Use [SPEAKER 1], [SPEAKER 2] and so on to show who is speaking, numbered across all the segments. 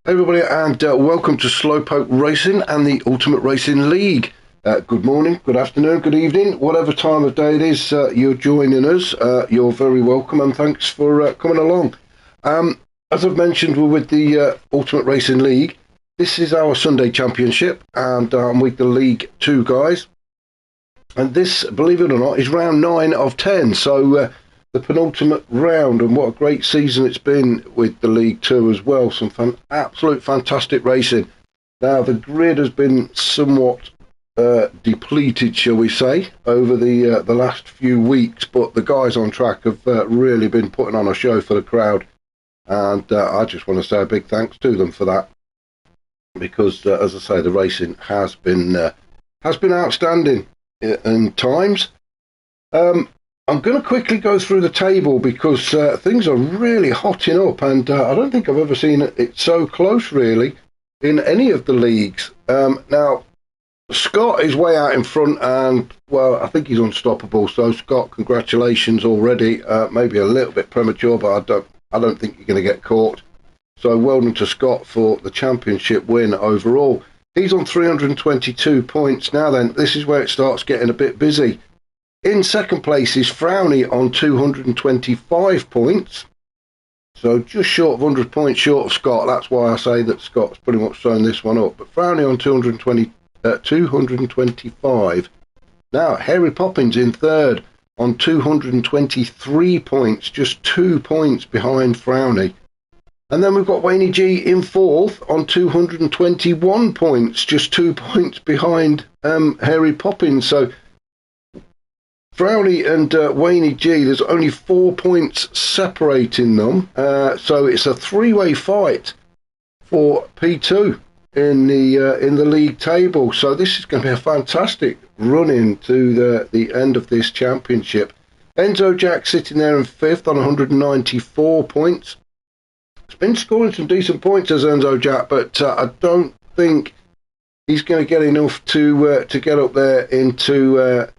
[SPEAKER 1] Hey everybody, and welcome to Slowpoke Racing and the Ultimate Racing League. Good morning, good afternoon, good evening, whatever time of day it is you're joining us. You're very welcome, and thanks for coming along. As I've mentioned, we're with the Ultimate Racing League. This is our Sunday Championship, and I'm with the League 2 guys. And this, believe it or not, is round 9 of 10, so the penultimate round, and what a great season it's been with the League 2 as well. Some absolute fantastic racing. Now, the grid has been somewhat depleted, shall we say, over the last few weeks, but the guys on track have really been putting on a show for the crowd, and I just want to say a big thanks to them for that, because, as I say, the racing has been outstanding in times. I'm going to quickly go through the table because things are really hotting up, and I don't think I've ever seen it so close, really, in any of the leagues. Now, Scott is way out in front, and, well, I think he's unstoppable. So, Scott, congratulations already. Maybe a little bit premature, but I don't think you're going to get caught. So, well done to Scott for the championship win overall. He's on 322 points. Now then, this is where it starts getting a bit busy. In second place is Frowny on 225 points. So just short of 100 points short of Scott. That's why I say that Scott's pretty much thrown this one up. But Frowny on 225. Now, Harry Poppins in third on 223 points. Just 2 points behind Frowny. And then we've got Wayne G in fourth on 221 points. Just 2 points behind Harry Poppins. So Frowny and Wayne G, there's only 4 points separating them. So it's a three-way fight for P2 in the league table. So this is going to be a fantastic run into the end of this championship. Enzo Jack sitting there in fifth on 194 points. He's been scoring some decent points as Enzo Jack, but I don't think he's going to get enough to get up there into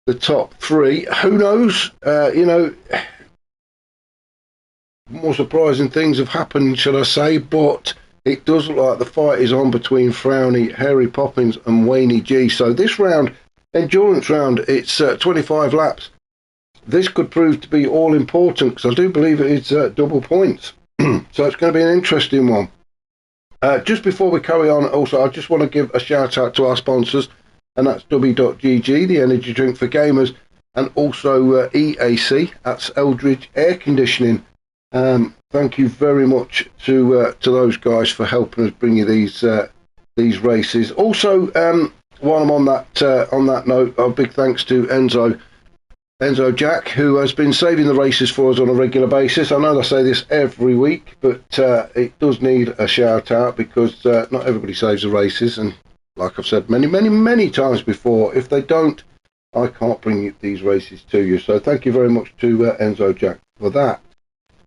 [SPEAKER 1] the top three. Who knows? More surprising things have happened, shall I say, but it does look like the fight is on between Frowny, Harry Poppins and Wayne G. So this round, endurance round, it's 25 laps. This could prove to be all important, because I do believe it is double points. So it's going to be an interesting one. Just before we carry on, also, I just want to give a shout out to our sponsors, and that's W.GG, the energy drink for gamers, and also EAC, that's Eldridge Air Conditioning. Thank you very much to those guys for helping us bring you these races. Also, while I'm on that note, a big thanks to Enzo Jack, who has been saving the races for us on a regular basis. I know I say this every week, but it does need a shout out, because not everybody saves the races, and like I've said many times before, if they don't, I can't bring these races to you. So thank you very much to Enzo Jack for that.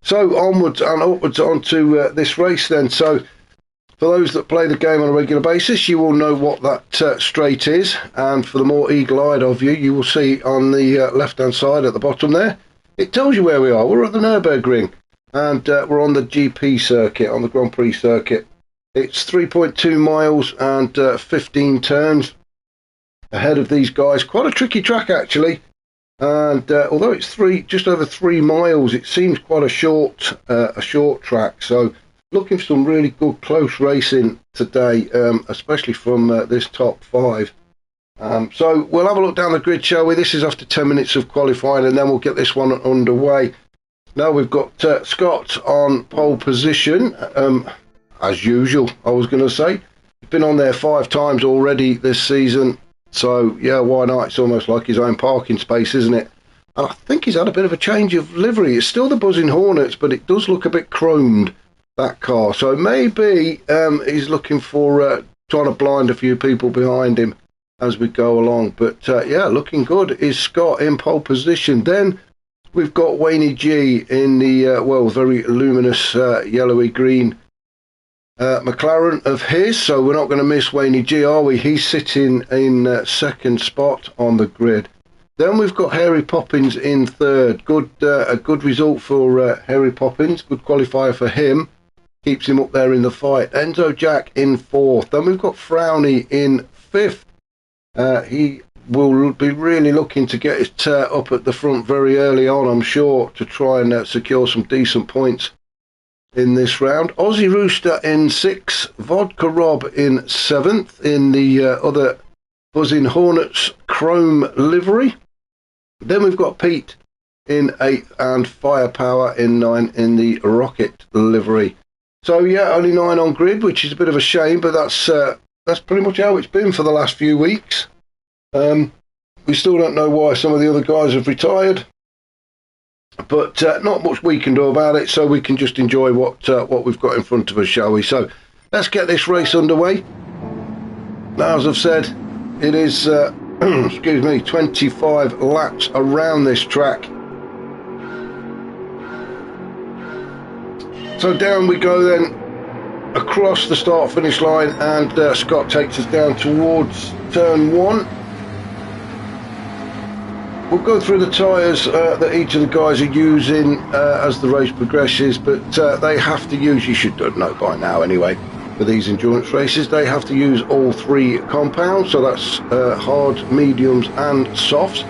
[SPEAKER 1] So onwards and upwards onto this race then. So for those that play the game on a regular basis, you will know what that straight is. And for the more eagle-eyed of you, you will see on the left-hand side at the bottom there, it tells you where we are. We're at the Nurburgring, and we're on the GP circuit, on the Grand Prix circuit. It's 3.2 miles and 15 turns ahead of these guys. Quite a tricky track, actually. And although it's just over 3 miles, it seems quite a short track. So looking for some really good close racing today, especially from this top five. So we'll have a look down the grid, shall we? This is after 10 minutes of qualifying, and then we'll get this one underway. Now we've got Scott on pole position. As usual, I was going to say. He's been on there 5 times already this season. So, yeah, why not? It's almost like his own parking space, isn't it? And I think he's had a bit of a change of livery. It's still the Buzzing Hornets, but it does look a bit chromed, that car. So maybe he's looking for trying to blind a few people behind him as we go along. But, yeah, looking good is Scott in pole position. Then we've got Wayne G in the, very luminous yellowy-green McLaren of his, so we're not going to miss Wayne G, are we? He's sitting in second spot on the grid. Then we've got Harry Poppins in third. A good result for Harry Poppins. Good qualifier for him. keeps him up there in the fight. Enzo Jack in 4th. Then we've got Frowny in 5th. He will be really looking to get his up at the front very early on, I'm sure, to try and secure some decent points in this round. Aussie Rooster in 6th. Vodka Rob in 7th in the other Buzzing Hornets Chrome livery. Then we've got Pete in 8th and Firepower in 9th in the Rocket livery. So yeah, only 9 on grid, which is a bit of a shame, but that's pretty much how it's been for the last few weeks. We still don't know why some of the other guys have retired, but not much we can do about it, so we can just enjoy what we've got in front of us, shall we? So let's get this race underway. Now, as I've said, it is excuse me, 25 laps around this track. So down we go then, across the start finish line, and Scott takes us down towards turn 1. We'll go through the tyres that each of the guys are using as the race progresses, but they have to use, you should know by now anyway, for these endurance races, they have to use all 3 compounds, so that's hard, mediums and softs,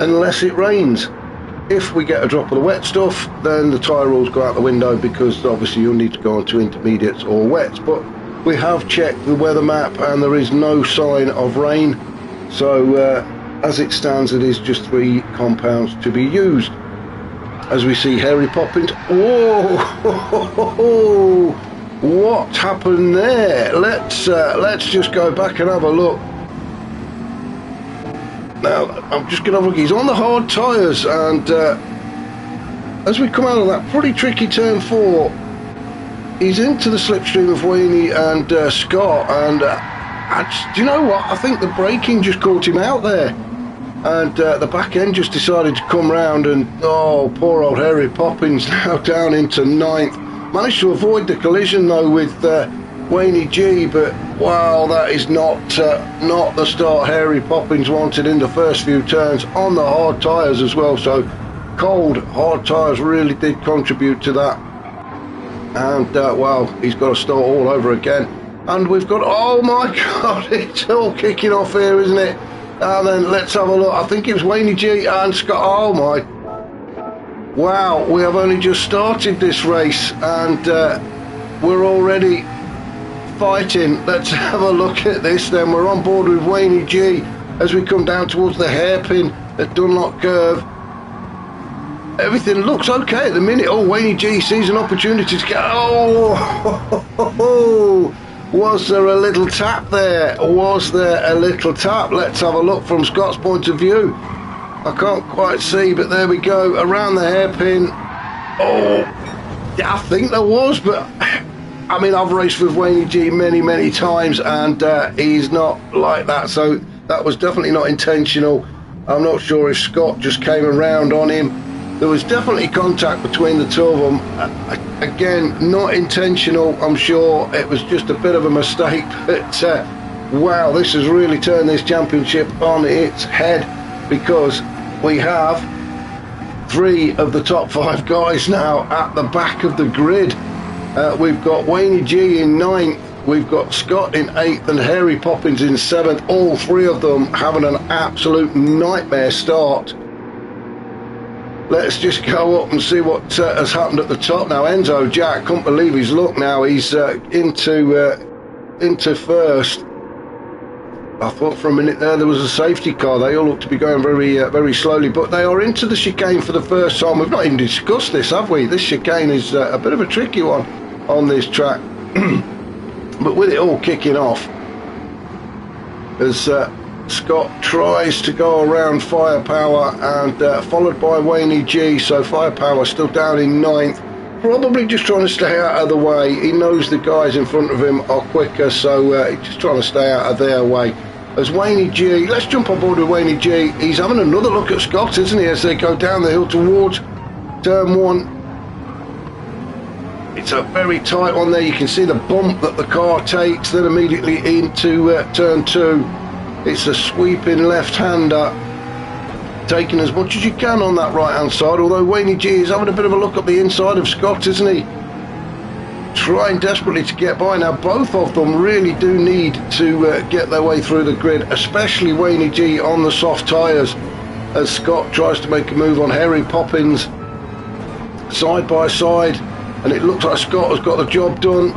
[SPEAKER 1] unless it rains. If we get a drop of the wet stuff, then the tyre rules go out the window, because obviously you'll need to go on to intermediates or wets. But we have checked the weather map and there is no sign of rain, so as it stands, it is just 3 compounds to be used. As we see Hairy Poppins. Whoa! What happened there? Let's just go back and have a look. Now, I'm just going to have a look. He's on the hard tyres, and as we come out of that pretty tricky turn 4, he's into the slipstream of Wayne and Scott, and do you know what? I think the braking just caught him out there, and the back end just decided to come round, and oh, poor old Hairy Poppins now down into 9th. Managed to avoid the collision though with Wayne G, but wow, that is not the start Hairy Poppins wanted in the first few turns on the hard tyres as well. So cold hard tyres really did contribute to that, and wow, he's got to start all over again. And we've got, oh my god, it's all kicking off here, isn't it? And then let's have a look. I think it was Wayne G and Scott. Oh my, wow, we have only just started this race and we're already fighting. Let's have a look at this then. We're on board with Wayne G as we come down towards the hairpin at Dunlop Curve. Everything looks okay at the minute. Oh, Wayne G sees an opportunity to get, oh, was there a little tap there? Was there a little tap? Let's have a look from Scott's point of view. I can't quite see, but there we go, around the hairpin. Oh, yeah, I think there was, but I mean, I've raced with Wayne G many times, and he's not like that, so that was definitely not intentional. I'm not sure if Scott just came around on him. There was definitely contact between the two of them. Again, not intentional, I'm sure. It was just a bit of a mistake, but wow, this has really turned this championship on its head, because we have 3 of the top 5 guys now at the back of the grid. We've got Wayne G in 9th, we've got Scott in 8th and Hairy Poppins in 7th. All 3 of them having an absolute nightmare start. Let's just go up and see what has happened at the top now. Enzo Jack, couldn't believe his luck now. He's into first. I thought for a minute there was a safety car. They all look to be going very slowly, but they are into the chicane for the first time. We've not even discussed this, have we? This chicane is a bit of a tricky one on this track. But with it all kicking off, as Scott tries to go around Firepower, and followed by Wayne G. So Firepower still down in 9th, probably just trying to stay out of the way. He knows the guys in front of him are quicker, so he's just trying to stay out of their way. As Wayne G, let's jump on board with Wayne G. He's having another look at Scott, isn't he, as they go down the hill towards turn 1. It's a very tight one there. You can see the bump that the car takes, then immediately into turn 2. It's a sweeping left-hander, taking as much as you can on that right-hand side, although Wayne G is having a bit of a look at the inside of Scott, isn't he? trying desperately to get by. Now both of them really do need to get their way through the grid, especially Wayne G on the soft tyres, as Scott tries to make a move on Harry Poppins side by side, and it looks like Scott has got the job done.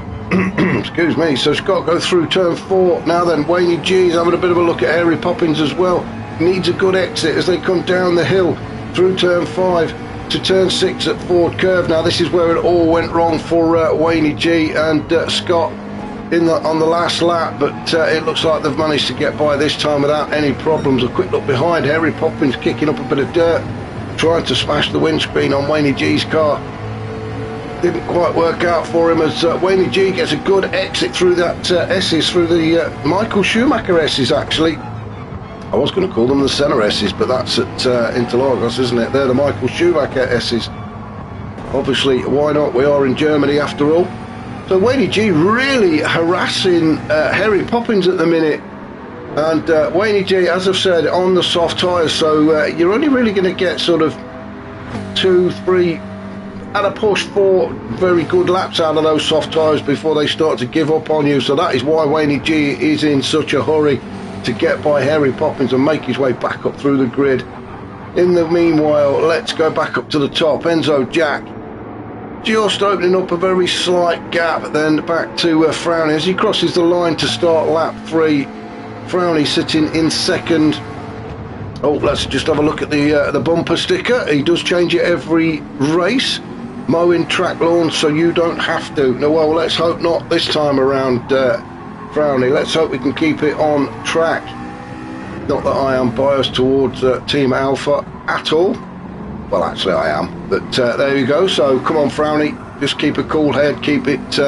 [SPEAKER 1] Excuse me. So Scott goes through turn 4. Now then, Wayne G is having a bit of a look at Harry Poppins as well. Needs a good exit as they come down the hill through turn 5 to turn 6 at Ford Curve. Now this is where it all went wrong for Wayne G and Scott on the last lap, but it looks like they've managed to get by this time without any problems. A quick look behind, Harry Poppins kicking up a bit of dirt, trying to smash the windscreen on Wayne G's car. Didn't quite work out for him as Wayne G gets a good exit through that S's, through the Michael Schumacher S's actually. I was going to call them the Senna S's, but that's at Interlagos, isn't it? They're the Michael Schumacher S's. Obviously, why not? We are in Germany after all. So Wayne G really harassing Harry Poppins at the minute. And Wayne G, as I've said, on the soft tyres, so you're only really going to get sort of 2, 3, at a push 4 very good laps out of those soft tyres before they start to give up on you. So that is why Wayne G is in such a hurry to get by Harry Poppins and make his way back up through the grid. In the meanwhile, let's go back up to the top. Enzo Jack just opening up a very slight gap, then back to Frowney as he crosses the line to start lap 3. Frowney sitting in second. Oh, let's just have a look at the bumper sticker. He does change it every race. Mowing track lawns so you don't have to. No, well, let's hope not this time around, Frowney. Let's hope we can keep it on track. Not that I am biased towards Team Alpha at all. Well, actually I am. But there you go. So come on, Frowney. Just keep a cool head. Keep it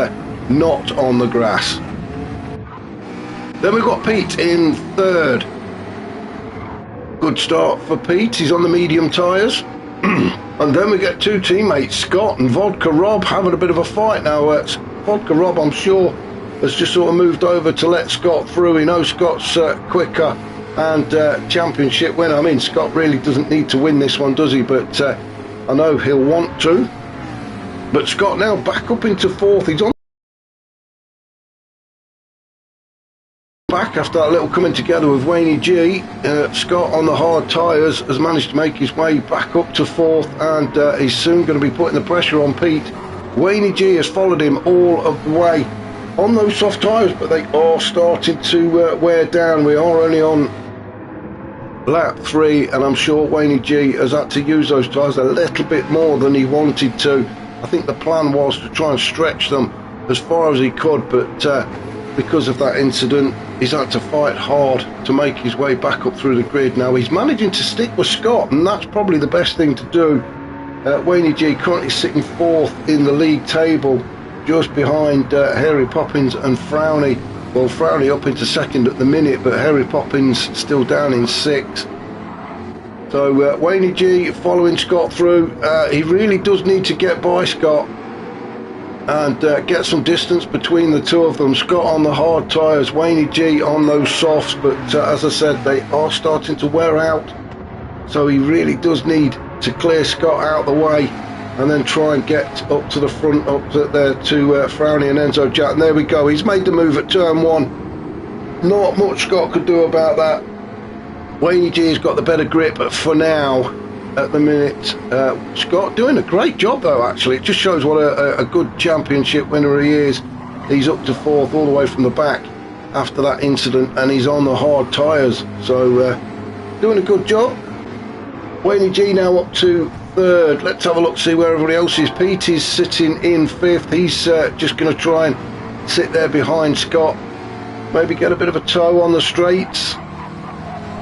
[SPEAKER 1] not on the grass. Then we've got Pete in third. Good start for Pete. He's on the medium tyres. And then we get 2 teammates, Scott and Vodka Rob, having a bit of a fight now. Vodka Rob, I'm sure, has just sort of moved over to let Scott through. He knows Scott's quicker and championship winner. I mean, Scott really doesn't need to win this one, does he? But I know he'll want to. But Scott now back up into 4th. He's on back after that little coming together with Wayne G. Scott on the hard tyres has managed to make his way back up to 4th, and he's soon going to be putting the pressure on Pete. Wayne G has followed him all of the way on those soft tyres, but they are starting to wear down. We are only on lap 3, and I'm sure Wayne G has had to use those tyres a little bit more than he wanted to. I think the plan was to try and stretch them as far as he could, but because of that incident, he's had to fight hard to make his way back up through the grid. Now he's managing to stick with Scott, and that's probably the best thing to do. Wayne G currently sitting 4th in the league table, just behind Harry Poppins and Frowney. Well, Frowney up into 2nd at the minute, but Harry Poppins still down in 6th. So Wayne G following Scott through. He really does need to get by Scott and get some distance between the 2 of them. Scott on the hard tyres, Wayne G on those softs, but as I said, they are starting to wear out, so he really does need to clear Scott out the way and then try and get up to the front, up to there to Frowney and Enzo Jack. And there we go, he's made the move at turn 1. Not much Scott could do about that. Wayne G has got the better grip for now. At the minute, Scott doing a great job though, actually. It just shows what a good championship winner he is. He's up to 4th all the way from the back after that incident, and he's on the hard tyres, so doing a good job. Wayne G now up to 3rd. Let's have a look, see where everybody else is. Pete is sitting in 5th. He's just going to try and sit there behind Scott, maybe get a bit of a toe on the straights,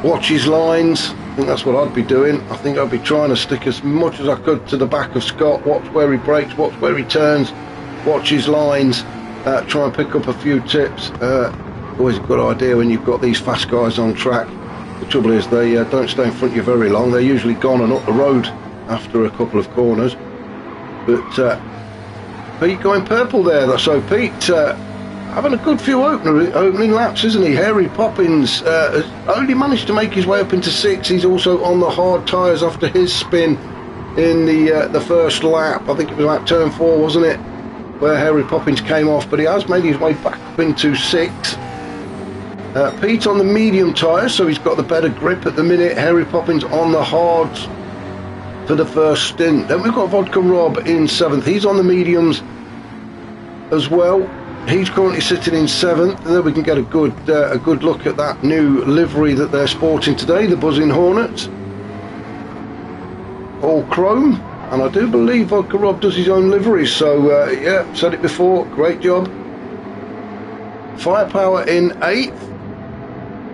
[SPEAKER 1] watch his lines. I think that's what I'd be doing. I think I'd be trying to stick as much as I could to the back of Scott, watch where he brakes, watch where he turns, watch his lines, try and pick up a few tips. Always a good idea when you've got these fast guys on track. The trouble is they don't stay in front of you very long. They're usually gone and up the road after a couple of corners. But Pete going purple there. So Pete having a good few opening laps, isn't he? Harry Poppins has only managed to make his way up into 6th. He's also on the hard tyres after his spin in the first lap. I think it was like turn 4, wasn't it? where Harry Poppins came off, but he has made his way back up into 6th. Pete on the medium tyres, so he's got the better grip at the minute. Harry Poppins on the hards for the first stint. Then we've got Vodka Rob in 7th. He's on the mediums as well. He's currently sitting in 7th, and then we can get a good look at that new livery that they're sporting today, the Buzzing Hornets, all chrome, and I do believe Vodka Rob does his own liveries, so yeah, said it before, great job. Firepower in 8th.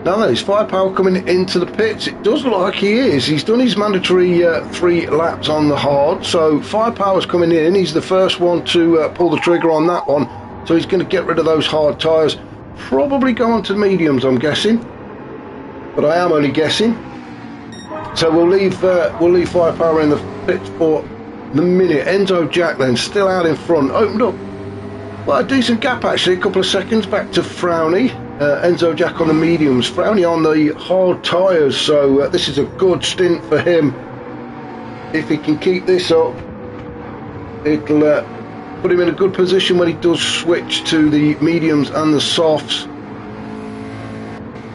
[SPEAKER 1] Now there's Firepower coming into the pits. It does look like he is. He's done his mandatory 3 laps on the hard, so Firepower's coming in. He's the first one to pull the trigger on that one, so he's going to get rid of those hard tyres. Probably go on to mediums, I'm guessing, but I am only guessing. So we'll leave Firepower in the pits for the minute. Enzo Jack then still out in front, opened up, well, a decent gap actually, a couple of seconds back to Frowny. Enzo Jack on the mediums, Frowny on the hard tyres, so this is a good stint for him. If he can keep this up, it'll put him in a good position when he does switch to the mediums and the softs.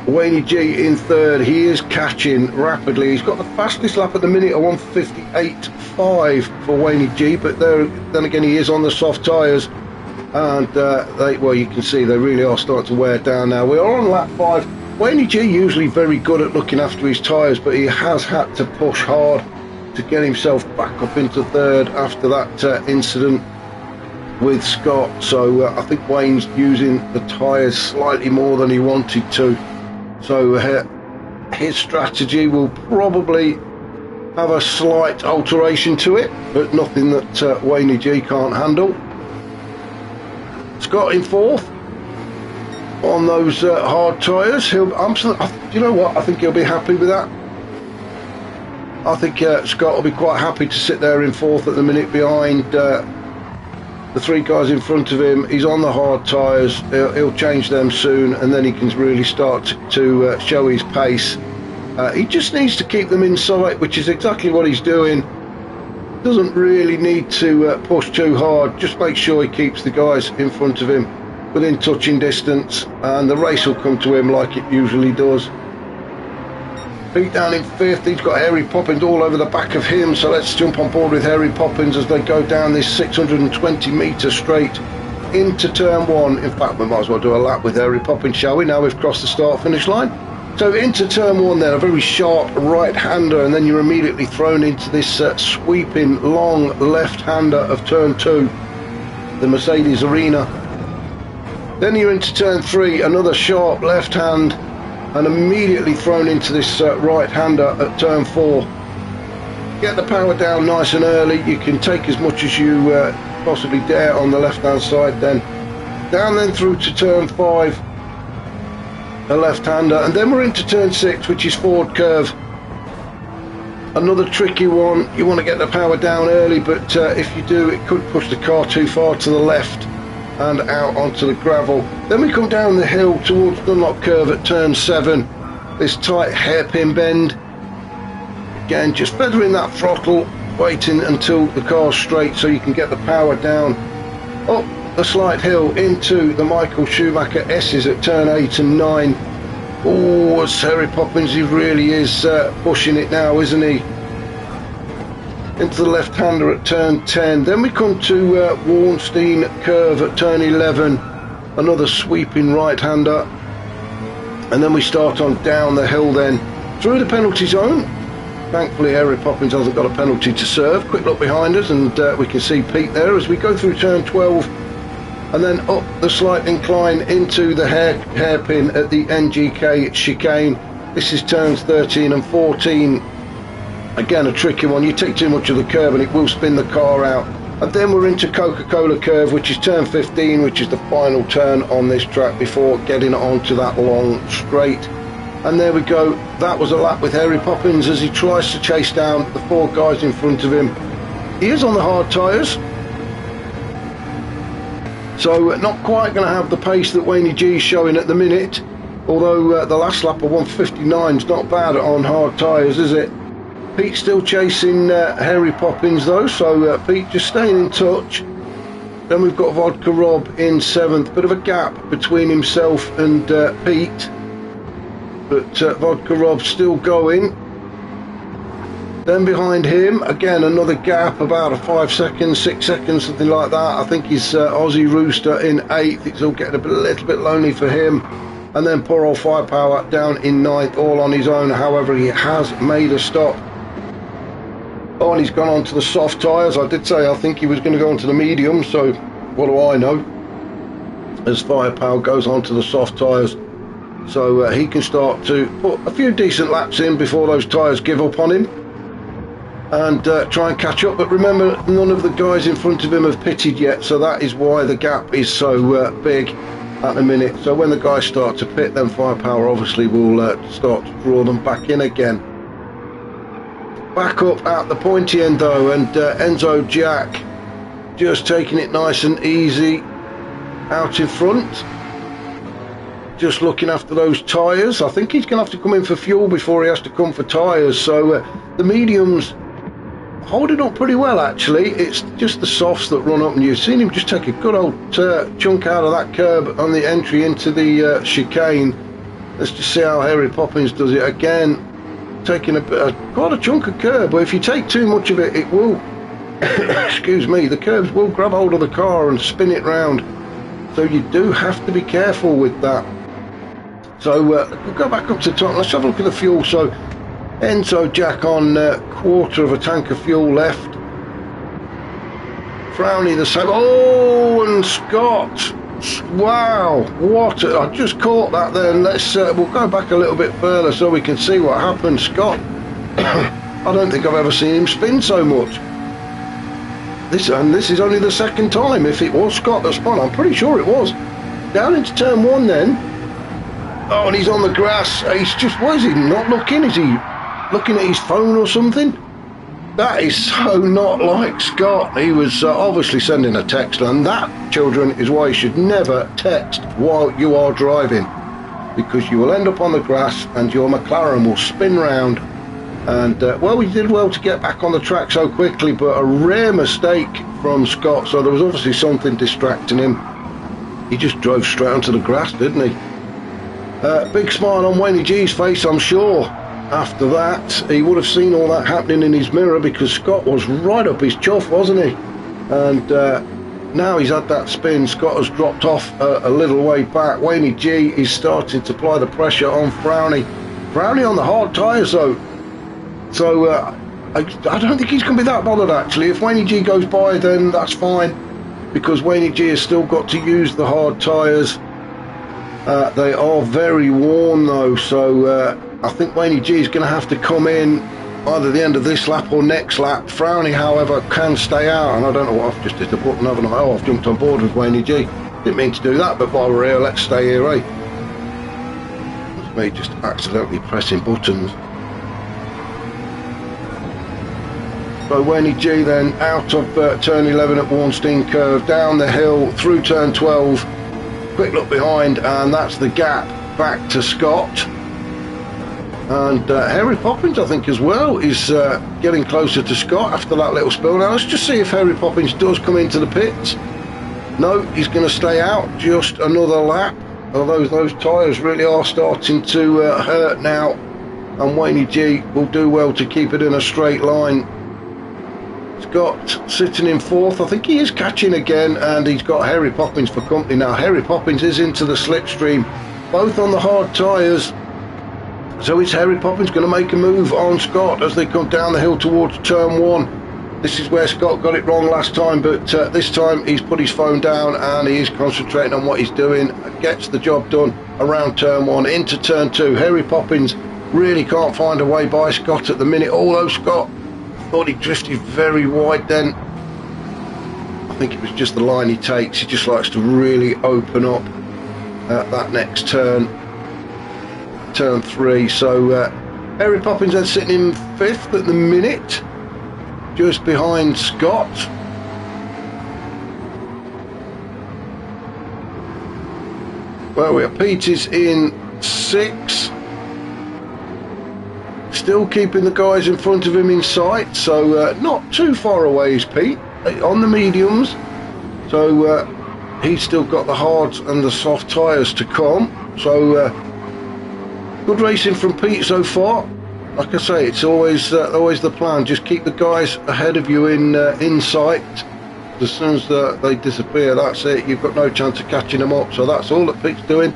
[SPEAKER 1] Wayne G in 3rd, he is catching rapidly. He's got the fastest lap at the minute, a 1:58.5 for Wayne G, but then again he is on the soft tyres. And well, you can see they really are starting to wear down now. We are on lap 5. Wayne G usually very good at looking after his tyres, but he has had to push hard to get himself back up into 3rd after that incident with Scott. So I think Wayne's using the tyres slightly more than he wanted to. So his strategy will probably have a slight alteration to it, but nothing that Wayne G can't handle. Scott in 4th on those hard tyres. You know what? I think he'll be happy with that. I think Scott will be quite happy to sit there in 4th at the minute behind the 3 guys in front of him. He's on the hard tyres. He'll change them soon, and then he can really start to show his pace. He just needs to keep them in sight, which is exactly what he's doing. Doesn't really need to push too hard, just make sure he keeps the guys in front of him within touching distance, and the race will come to him like it usually does. Pete down in 5th, he's got Harry Poppins all over the back of him, so let's jump on board with Harry Poppins as they go down this 620 metre straight into turn 1. In fact, we might as well do a lap with Harry Poppins, shall we? Now we've crossed the start finish line. So into turn 1 then, a very sharp right-hander, and then you're immediately thrown into this sweeping long left-hander of turn 2, the Mercedes Arena. Then you're into turn 3, another sharp left-hand, and immediately thrown into this right-hander at turn 4. Get the power down nice and early. You can take as much as you possibly dare on the left-hand side, then down then through to turn 5. A left-hander, and then we're into turn 6, which is forward curve. Another tricky one. You want to get the power down early, but if you do, it could push the car too far to the left and out onto the gravel. Then we come down the hill towards Dunlop curve at turn 7. This tight hairpin bend. Again, just feathering that throttle, waiting until the car's straight so you can get the power down. Up the slight hill into the Michael Schumacher S's at turn 8 and 9. Oh, it's Harry Poppins, he really is pushing it now, isn't he? Into the left-hander at turn 10. Then we come to Warnstein curve at turn 11. Another sweeping right-hander. And then we start on down the hill then through the penalty zone. Thankfully Harry Poppins hasn't got a penalty to serve. Quick look behind us, and we can see Pete there as we go through turn 12 and then up the slight incline into the hairpin at the NGK chicane. This is turns 13 and 14. Again, a tricky one. You take too much of the curve and it will spin the car out. And then we're into Coca-Cola curve, which is turn 15, which is the final turn on this track before getting onto that long straight. And there we go. That was a lap with Harry Poppins as he tries to chase down the 4 guys in front of him. He is on the hard tyres, so not quite going to have the pace that Wayne G is showing at the minute, although the last lap of 1:59 is not bad on hard tyres, is it? Pete's still chasing Harry Poppins though, so Pete just staying in touch. Then we've got Vodka Rob in 7th. Bit of a gap between himself and Pete, but Vodka Rob's still going. Then behind him, again, another gap, about a 5 seconds, 6 seconds, something like that. I think he's Aussie Rooster in 8th. It's all getting a little bit lonely for him. And then poor old Firepower down in 9th, all on his own. However, he has made a stop. Oh, and he's gone on to the soft tyres. I did say I think he was going to go on to the medium, so what do I know? As Firepower goes on to the soft tyres. So he can start to put a few decent laps in before those tyres give up on him. And try and catch up, but remember, none of the guys in front of him have pitted yet, so that is why the gap is so big at the minute. So when the guys start to pit, then Firepower obviously will start to draw them back in again. Back up at the pointy end though, and Enzo Jack just taking it nice and easy out in front, just looking after those tyres. I think he's going to have to come in for fuel before he has to come for tyres, so the mediums holding up pretty well actually. It's just the softs that run up, and you've seen him just take a good old chunk out of that curb on the entry into the chicane. Let's just see how Harry Poppins does it again, taking quite a chunk of curb, but if you take too much of it, it will excuse me, the curbs will grab hold of the car and spin it round, so you do have to be careful with that. So we'll go back up to the top. Let's have a look at the fuel. So Enzo Jack on quarter of a tank of fuel left. Frowny the same. Oh, and Scott. Wow, I just caught that then. Let's we'll go back a little bit further so we can see what happened. Scott, I don't think I've ever seen him spin so much. This is only the second time. If it was Scott that spun, I'm pretty sure it was. Down into turn 1 then. Oh, and he's on the grass. He's just, what is he not looking? Is he looking at his phone or something? That is so not like Scott. He was obviously sending a text, and that, children, is why you should never text while you are driving, because you will end up on the grass and your McLaren will spin round. And well, we did well to get back on the track so quickly, but a rare mistake from Scott, so there was obviously something distracting him. He just drove straight onto the grass, didn't he? Big smile on Wayne G's face, I'm sure. After that, he would have seen all that happening in his mirror, because Scott was right up his chuff, wasn't he? And now he's had that spin. Scott has dropped off a little way back. Wayne G is starting to apply the pressure on Frowny. Frowny on the hard tyres though. So I don't think he's going to be that bothered actually. If Wayne G goes by, then that's fine, because Wayne G has still got to use the hard tyres. They are very worn though, so I think Wayne G is going to have to come in either the end of this lap or next lap. Frowny, however, can stay out, and I don't know what I've just hit the button, haven't I? Oh, I've jumped on board with Wayne G. Didn't mean to do that, but while we're here, let's stay here, eh? It's me just accidentally pressing buttons. So Wayne G then out of turn 11 at Warnstein Curve, down the hill through turn 12. Quick look behind, and that's the gap back to Scott. And Harry Poppins, I think, as well, is getting closer to Scott after that little spill. Now let's just see if Harry Poppins does come into the pits. No, he's going to stay out just another lap, although those tyres really are starting to hurt now, and Wayne G will do well to keep it in a straight line. Scott sitting in 4th. I think he is catching again, and he's got Harry Poppins for company now. Harry Poppins is into the slipstream, both on the hard tyres. So is Harry Poppins going to make a move on Scott as they come down the hill towards turn 1? This is where Scott got it wrong last time, but this time he's put his phone down and he is concentrating on what he's doing. Gets the job done around turn 1 into turn 2. Harry Poppins really can't find a way by Scott at the minute, although Scott thought he drifted very wide then. I think it was just the line he takes. He just likes to really open up at that next turn. Turn 3. So Harry Poppins then sitting in 5th at the minute, just behind Scott. Well, we are Pete is in 6th, still keeping the guys in front of him in sight, so not too far away is Pete on the mediums. So he's still got the hards and the soft tyres to come. So good racing from Pete so far. Like I say, it's always the plan. Just keep the guys ahead of you in sight. As soon as they disappear, that's it. You've got no chance of catching them up. So that's all that Pete's doing.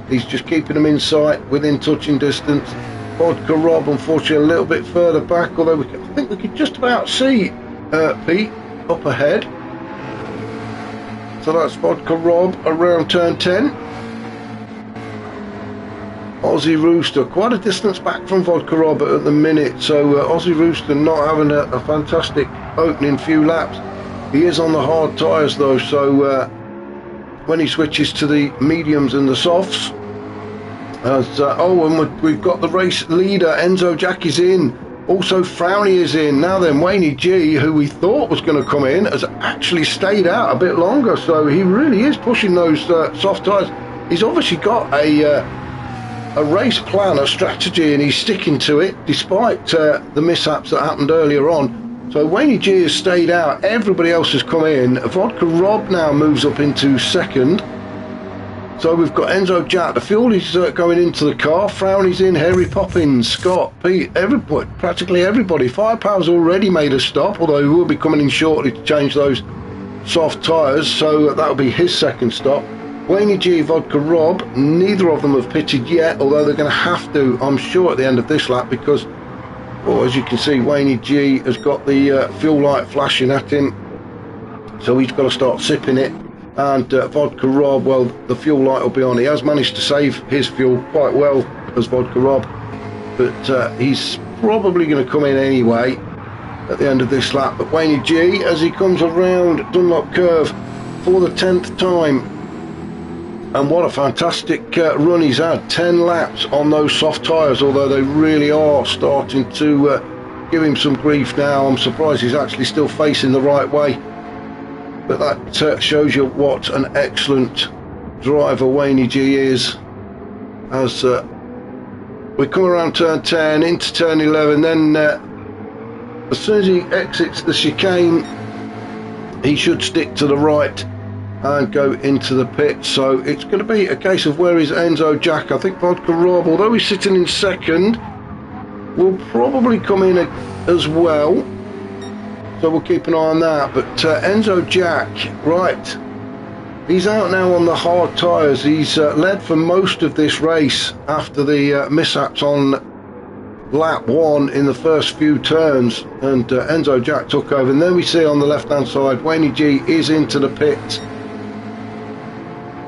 [SPEAKER 1] He's just keeping them in sight, within touching distance. Vodka Rob, unfortunately, a little bit further back, although I think we could just about see Pete up ahead. So that's Vodka Rob around turn 10. Aussie Rooster, quite a distance back from Vodka Rob at the minute. So Aussie Rooster not having a fantastic opening few laps. He is on the hard tyres though, so when he switches to the mediums and the softs, and we've got the race leader, Enzo Jack is in, also Frowny is in. Now then, Wayne G, who we thought was going to come in, has actually stayed out a bit longer, so he really is pushing those soft tyres. He's obviously got a race plan, a strategy, and he's sticking to it despite the mishaps that happened earlier on. So Wayne G has stayed out, everybody else has come in. Vodka Rob now moves up into second. So we've got Enzo Jack, the fuel is going into the car, Frowny's in, Harry Poppins, Scott, Pete, everybody, practically everybody. Firepower's already made a stop, although he will be coming in shortly to change those soft tyres, so that'll be his second stop. Wayne G, Vodka Rob, neither of them have pitted yet, although they're going to have to, I'm sure, at the end of this lap, because, well, as you can see, Wayne G has got the fuel light flashing at him, so he's got to start sipping it. And Vodka Rob, well, the fuel light will be on. He has managed to save his fuel quite well as Vodka Rob, but he's probably going to come in anyway at the end of this lap. But Wayne G, as he comes around Dunlop Curve for the 10th time, and what a fantastic run he's had. 10 laps on those soft tyres, although they really are starting to give him some grief now. I'm surprised he's actually still facing the right way. But that shows you what an excellent driver Wayne G is. As we come around turn 10 into turn 11, then as soon as he exits the chicane, he should stick to the right and go into the pit. So it's going to be a case of where is Enzo Jack. I think Vodka Rob, although he's sitting in second, will probably come in as well. So we'll keep an eye on that. But Enzo Jack, right, he's out now on the hard tyres. He's led for most of this race after the mishaps on lap 1 in the first few turns, and Enzo Jack took over. And then we see on the left hand side, Wayne G is into the pits.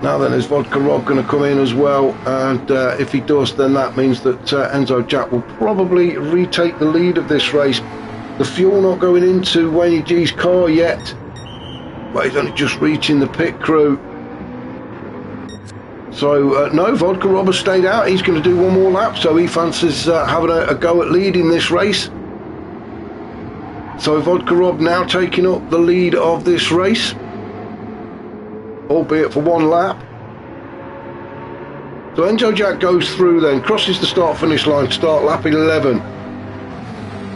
[SPEAKER 1] Now then, is Vodka Rob going to come in as well? And if he does, then that means that Enzo Jack will probably retake the lead of this race. The fuel not going into Wayne G's car yet, but he's only just reaching the pit crew. So no, Vodka Rob has stayed out. He's going to do one more lap, so he fancies having a go at leading this race. So Vodka Rob now taking up the lead of this race, albeit for one lap. So Enzo Jack goes through then, crosses the start finish line, start lap 11.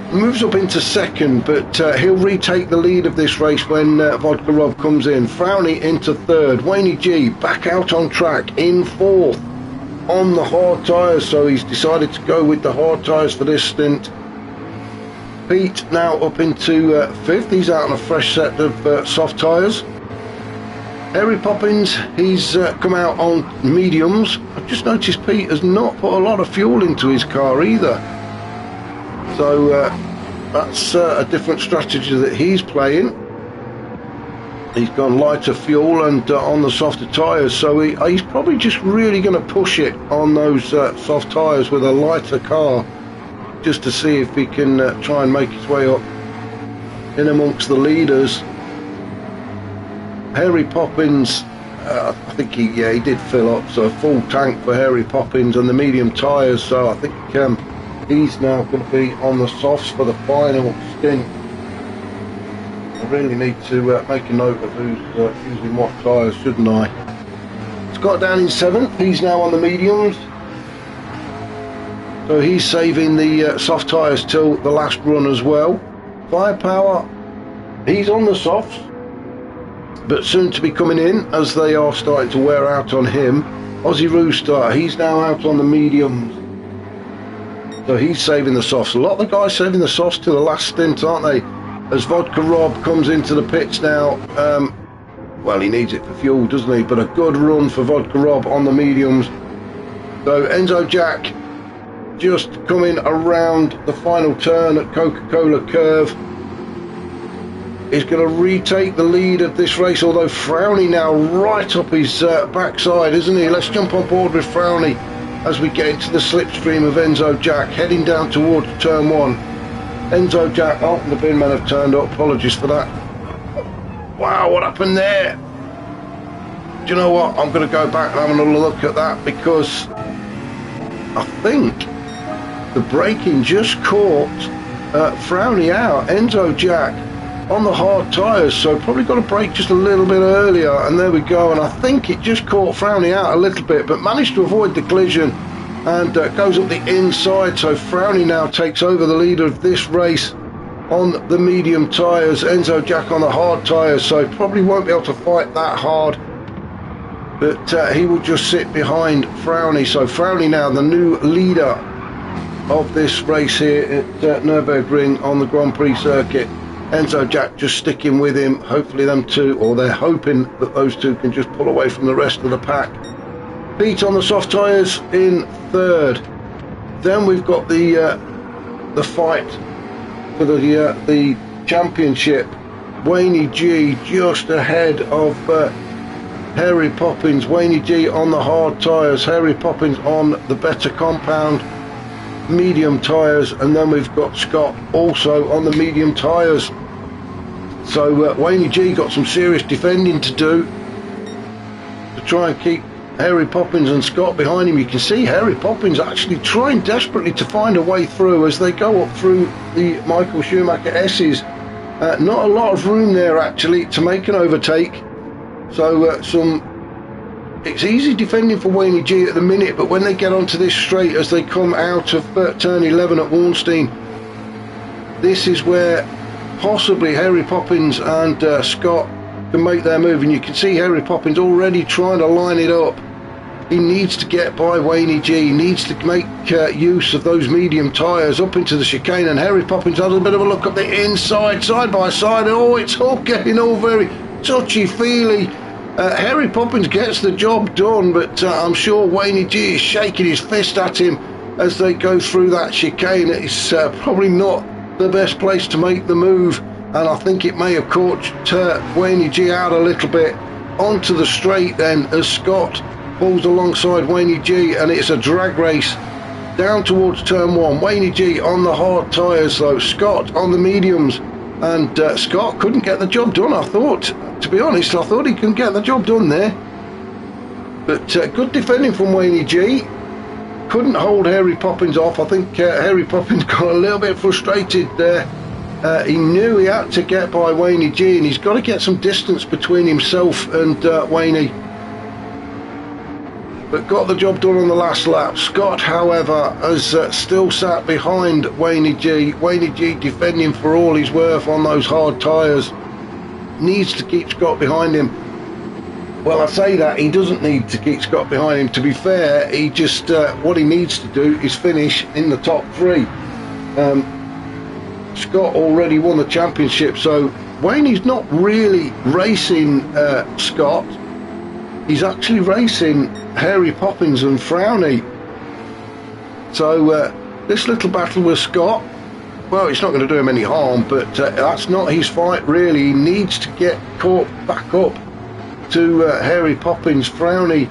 [SPEAKER 1] Moves up into second, but he'll retake the lead of this race when Vodka Rob comes in. Frowny into third. Wayne G back out on track in fourth on the hard tyres, so he's decided to go with the hard tyres for this stint. Pete now up into fifth. He's out on a fresh set of soft tyres. Harry Poppins, he's come out on mediums. I've just noticed Pete has not put a lot of fuel into his car either. So that's a different strategy that he's playing. He's gone lighter fuel and on the softer tyres, so he's probably just really going to push it on those soft tyres with a lighter car, just to see if he can try and make his way up in amongst the leaders. Harry Poppins, I think he did fill up, so a full tank for Harry Poppins and the medium tyres, so I think he's now going to be on the softs for the final stint. I really need to make a note of who's using what tyres, shouldn't I? Scott down in seventh, he's now on the mediums. So he's saving the soft tyres till the last run as well. Firepower, he's on the softs. but soon to be coming in, as they are starting to wear out on him. Aussie Rooster, he's now out on the mediums, so he's saving the softs. A lot of the guys saving the softs to the last stint, aren't they? As Vodka Rob comes into the pits now. Well, he needs it for fuel, doesn't he? But a good run for Vodka Rob on the mediums. So Enzo Jack just coming around the final turn at Coca-Cola Curve is going to retake the lead of this race, although Frowny now right up his backside, isn't he? Let's jump on board with Frowny as we get into the slipstream of Enzo Jack, heading down towards turn 1. Enzo Jack, oh, the bin men have turned up, apologies for that. Wow, what happened there? Do you know what? I'm going to go back and have another look at that, because I think the braking just caught Frowny out. Enzo Jack on the hard tyres, so probably got to brake just a little bit earlier, and there we go. And I think it just caught Frowny out a little bit, but managed to avoid the collision and goes up the inside. So Frowny now takes over the lead of this race on the medium tyres. Enzo Jack on the hard tyres, so probably won't be able to fight that hard, but he will just sit behind Frowny. So Frowny now the new leader of this race here at Nurburgring on the Grand Prix circuit. Enzo Jack just sticking with him. Hopefully them two, or they're hoping that those two can just pull away from the rest of the pack. Pete on the soft tyres in third. Then we've got the fight for the championship. Wayne G just ahead of Harry Poppins. Wayne G on the hard tyres, Harry Poppins on the better compound medium tyres, and then we've got Scott also on the medium tyres. So Wayne G got some serious defending to do to try and keep Harry Poppins and Scott behind him. You can see Harry Poppins actually trying desperately to find a way through as they go up through the Michael Schumacher S's. Not a lot of room there actually to make an overtake, so it's easy defending for Wayne G at the minute, but when they get onto this straight as they come out of turn 11 at Warnstein, this is where possibly Harry Poppins and Scott can make their move. And you can see Harry Poppins already trying to line it up. He needs to get by Wayne G, he needs to make use of those medium tyres up into the chicane, and Harry Poppins has a bit of a look up the inside, side by side. Oh, it's all getting all very touchy-feely. Harry Poppins gets the job done, but I'm sure Wayne G is shaking his fist at him as they go through that chicane. It's probably not the best place to make the move, and I think it may have caught Wayne G out a little bit onto the straight then as Scott pulls alongside Wayne G, and it's a drag race down towards turn 1. Wayne G on the hard tyres though, Scott on the mediums, and Scott couldn't get the job done. I thought, to be honest, I thought he couldn't get the job done there, but good defending from Wayne G. Couldn't hold Harry Poppins off. I think Harry Poppins got a little bit frustrated there. He knew he had to get by Wayne G, and he's got to get some distance between himself and Wayne, but got the job done on the last lap. Scott, however, has still sat behind Wayne G. Wayne G defending for all he's worth on those hard tyres. Needs to keep Scott behind him. Well, I say that, he doesn't need to keep Scott behind him. To be fair, he just what he needs to do is finish in the top 3. Scott already won the championship, so Wayne's not really racing Scott. He's actually racing Harry Poppins and Frowny. So this little battle with Scott, well, it's not going to do him any harm, but that's not his fight really. He needs to get caught back up to Harry Poppins. Frowny,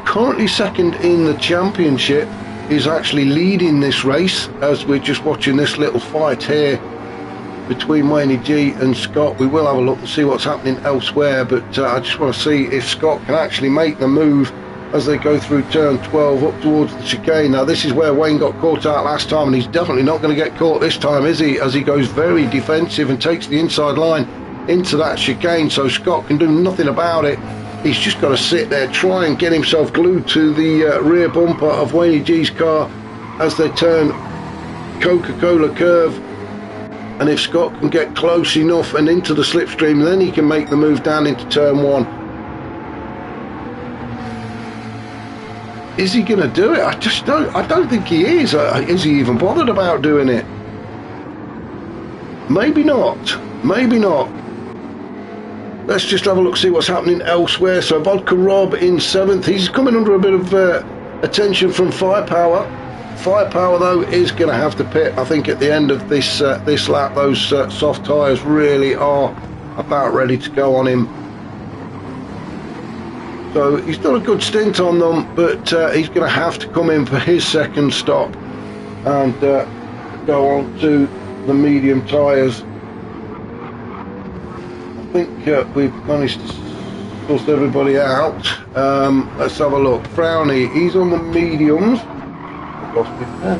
[SPEAKER 1] currently second in the championship, is actually leading this race as we're just watching this little fight here between Wayne G and Scott. We will have a look and see what's happening elsewhere, but I just want to see if Scott can actually make the move as they go through turn 12 up towards the chicane. Now this is where Wayne got caught out last time, and he's definitely not going to get caught this time, is he, as he goes very defensive and takes the inside line into that chicane, so Scott can do nothing about it. He's just got to sit there, try and get himself glued to the rear bumper of Wayne G's car as they turn Coca-Cola Curve And if Scott can get close enough and into the slipstream, then he can make the move down into turn 1. Is he going to do it? I don't think he is. Is he even bothered about doing it? Maybe not. Maybe not. Let's just have a look, see what's happening elsewhere. So Vodka Rob in 7th. He's coming under a bit of attention from Firepower. Firepower, though, is going to have to pit. I think at the end of this this lap, those soft tyres really are about ready to go on him. So he's done a good stint on them, but he's going to have to come in for his second stop and go on to the medium tyres. I think we've managed to sort everybody out. Let's have a look. Frowny, he's on the mediums. I've lost my pen.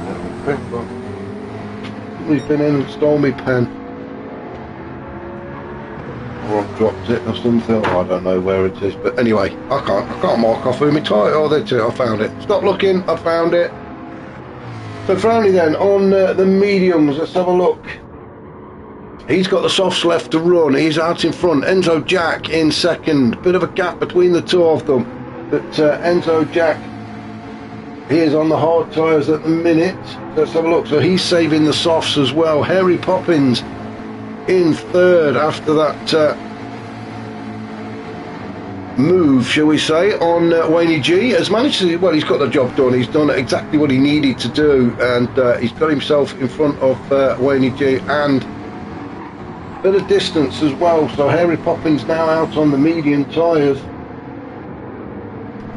[SPEAKER 1] He's been in and stole my pen. Or I've dropped it or something. Oh, I don't know where it is. But anyway, I can't mark off who my tyre. Oh, that's it. I found it. Stop looking. I found it. So Frowny then on the mediums. Let's have a look. He's got the softs left to run. He's out in front. Enzo Jack in second. Bit of a gap between the two of them. But Enzo Jack, he is on the hard tyres at the minute. Let's have a look. So he's saving the softs as well. Harry Poppins in third after that move, shall we say, on Wayne G. Has managed to, well, he's got the job done. He's done exactly what he needed to do, and he's got himself in front of Wayne G and a bit of distance as well. So Harry Poppins now out on the medium tyres.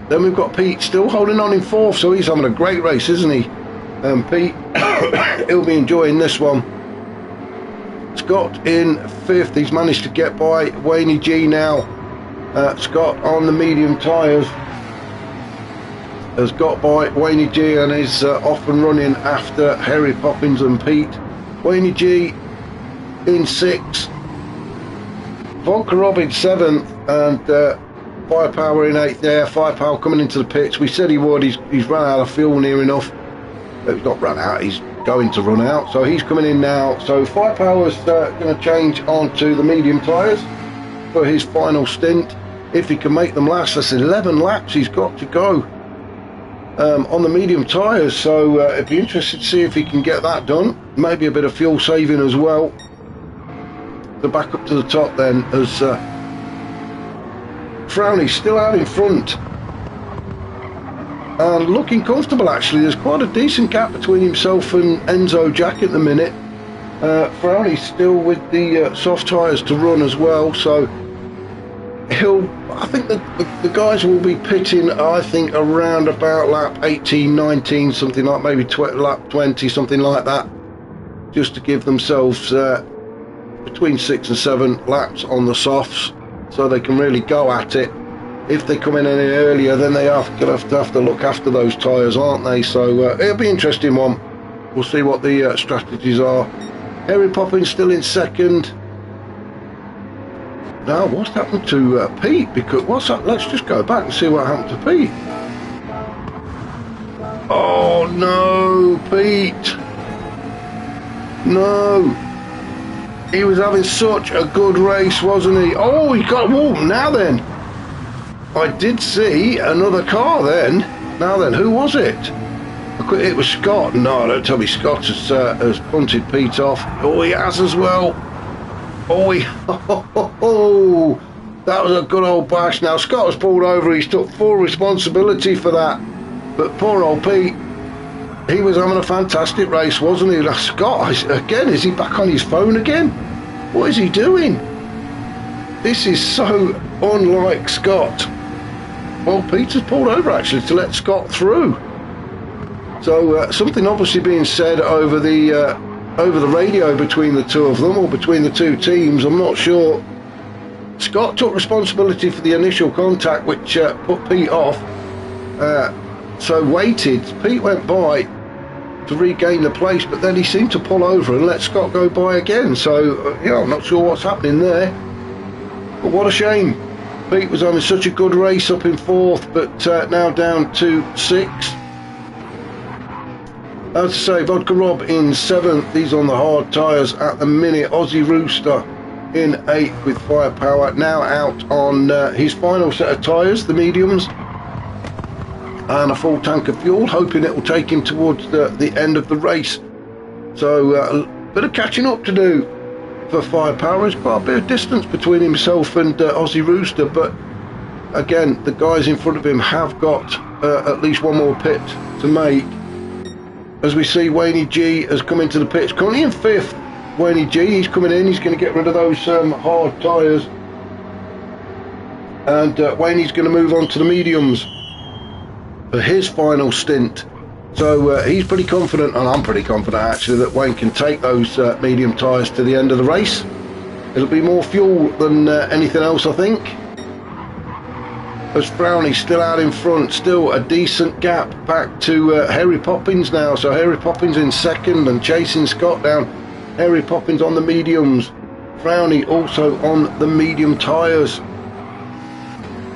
[SPEAKER 1] Then we've got Pete still holding on in fourth, so he's having a great race, isn't he? Pete, he'll be enjoying this one. Scott in fifth. He's managed to get by Wayne G now. Scott on the medium tyres has got by Wayne G and is off and running after Harry Poppins and Pete. Wayne G in sixth. Vodka Rob in seventh, and Firepower in eighth there. Firepower coming into the pits. We said he would. He's run out of fuel near enough. He's not run out. He's going to run out, so he's coming in now. So Firepower's going to change onto the medium tyres for his final stint. If he can make them last, that's 11 laps he's got to go on the medium tyres. So it'd be interesting to see if he can get that done. Maybe a bit of fuel saving as well. The back up to the top then, as Frowny's still out in front. And looking comfortable, actually. There's quite a decent gap between himself and Enzo Jack at the minute. Frowny's still with the soft tyres to run as well, so I think the guys will be pitting, I think, around about lap 18, 19, something like, maybe lap 20, something like that, just to give themselves between 6 and 7 laps on the softs, so they can really go at it. If they come in any earlier, then they are going to have to look after those tyres, aren't they? So it'll be an interesting one. We'll see what the strategies are. Harry Poppins still in second. Now, what's happened to Pete? Because what's up? Let's just go back and see what happened to Pete. Oh no, Pete! No, he was having such a good race, wasn't he? Oh, he got walked. Now then. I did see another car then. Now then, who was it? It was Scott. No, don't tell me Scott has punted Pete off. Oh, he has as well. Oh, that was a good old bash. Now, Scott was pulled over. He's took full responsibility for that. But poor old Pete, he was having a fantastic race, wasn't he? Now, Scott, again, is he back on his phone again? What is he doing? This is so unlike Scott. Well, Peter's pulled over actually to let Scott through. So something obviously being said over the radio between the two of them, or between the two teams. I'm not sure. Scott took responsibility for the initial contact, which put Pete off. So waited. Pete went by to regain the place, but then he seemed to pull over and let Scott go by again. So yeah, I'm not sure what's happening there. But what a shame. Pete was having such a good race up in fourth, but now down to sixth. As I say, Vodka Rob in 7th, he's on the hard tyres at the minute. Aussie Rooster in 8th with Firepower, now out on his final set of tyres, the mediums, and a full tank of fuel, hoping it will take him towards the end of the race. So a bit of catching up to do for Firepower. There's quite a bit of distance between himself and Aussie Rooster, but again, the guys in front of him have got at least one more pit to make. As we see, Wayne G has come into the pits, currently in 5th. Wayne G, he's coming in, he's going to get rid of those hard tyres, and Wayne's going to move on to the mediums for his final stint. So he's pretty confident, and I'm pretty confident actually, that Wayne can take those medium tyres to the end of the race. It'll be more fuel than anything else, I think. As Frowney's still out in front, still a decent gap back to Harry Poppins now. So Harry Poppins in 2nd and chasing Scott down. Harry Poppins on the mediums, Frowney also on the medium tyres.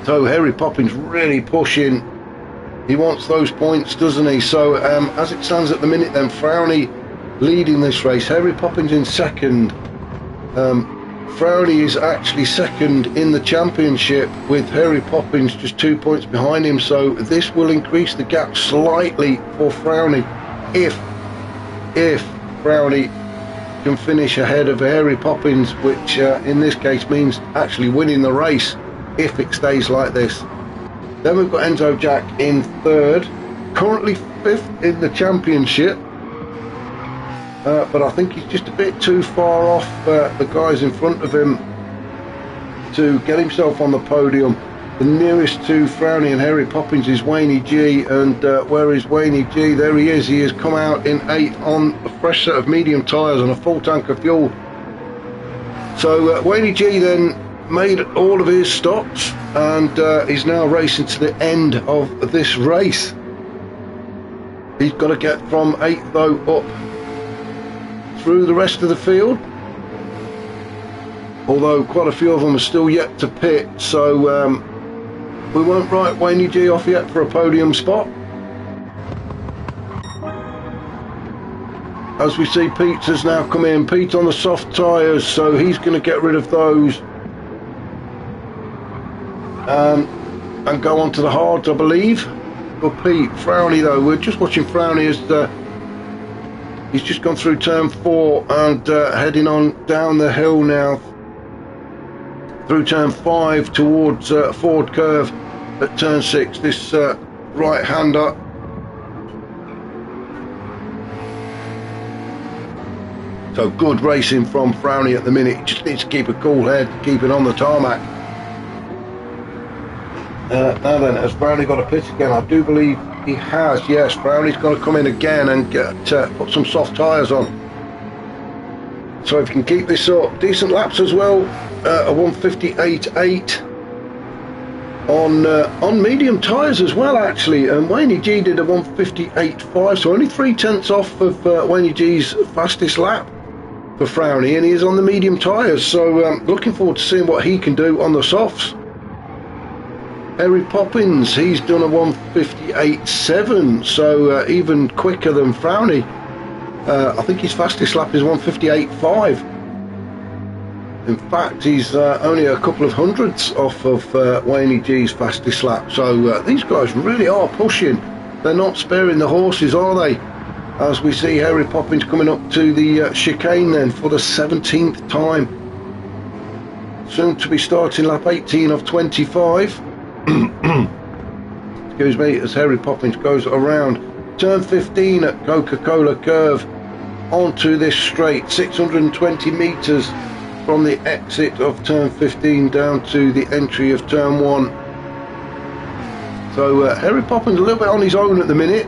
[SPEAKER 1] So Harry Poppins really pushing. He wants those points, doesn't he? So as it stands at the minute then, Frowney leading this race, Harry Poppins in 2nd. Frowney is actually 2nd in the championship, with Harry Poppins just 2 points behind him. So this will increase the gap slightly for Frowney if Frowney can finish ahead of Harry Poppins, which in this case means actually winning the race if it stays like this. Then we've got Enzo Jack in 3rd, currently 5th in the championship. But I think he's just a bit too far off the guys in front of him to get himself on the podium. The nearest to Frowney and Harry Poppins is Wayne G, and where is Wayne G? There he is. He has come out in 8th on a fresh set of medium tyres and a full tank of fuel. So Wayne G then made all of his stops, and he's now racing to the end of this race. He's got to get from 8th though up through the rest of the field, although quite a few of them are still yet to pit, so we won't write Wayne G off yet for a podium spot. As we see, Pete has now come in. Pete on the soft tyres, so he's going to get rid of those and go on to the hards, I believe, for Pete. Frowney though, we're just watching Frowney as he's just gone through turn 4 and heading on down the hill now through turn 5 towards Ford Curve at turn 6. This right-hander. So good racing from Frowney at the minute. He just needs to keep a cool head, keep it on the tarmac. Now then, has Frowney got a pit again? I do believe he has, yes. Frowney's got to come in again and put some soft tyres on. So if you can keep this up, decent laps as well, a 158.8 on medium tyres as well actually, and Wayne G did a 158.5, so only 3/10 off of Wayne G's fastest lap for Frowney, and he is on the medium tyres, so looking forward to seeing what he can do on the softs. Harry Poppins, he's done a 158.7, so even quicker than Frowney. I think his fastest lap is 158.5. In fact, he's only a couple of hundredths off of Wayne G's fastest lap. So these guys really are pushing. They're not sparing the horses, are they? As we see Harry Poppins coming up to the chicane then for the 17th time. Soon to be starting lap 18 of 25. Excuse me, as Harry Poppins goes around turn 15 at Coca-Cola Curve onto this straight, 620 metres from the exit of turn 15 down to the entry of turn 1. So Harry Poppins a little bit on his own at the minute.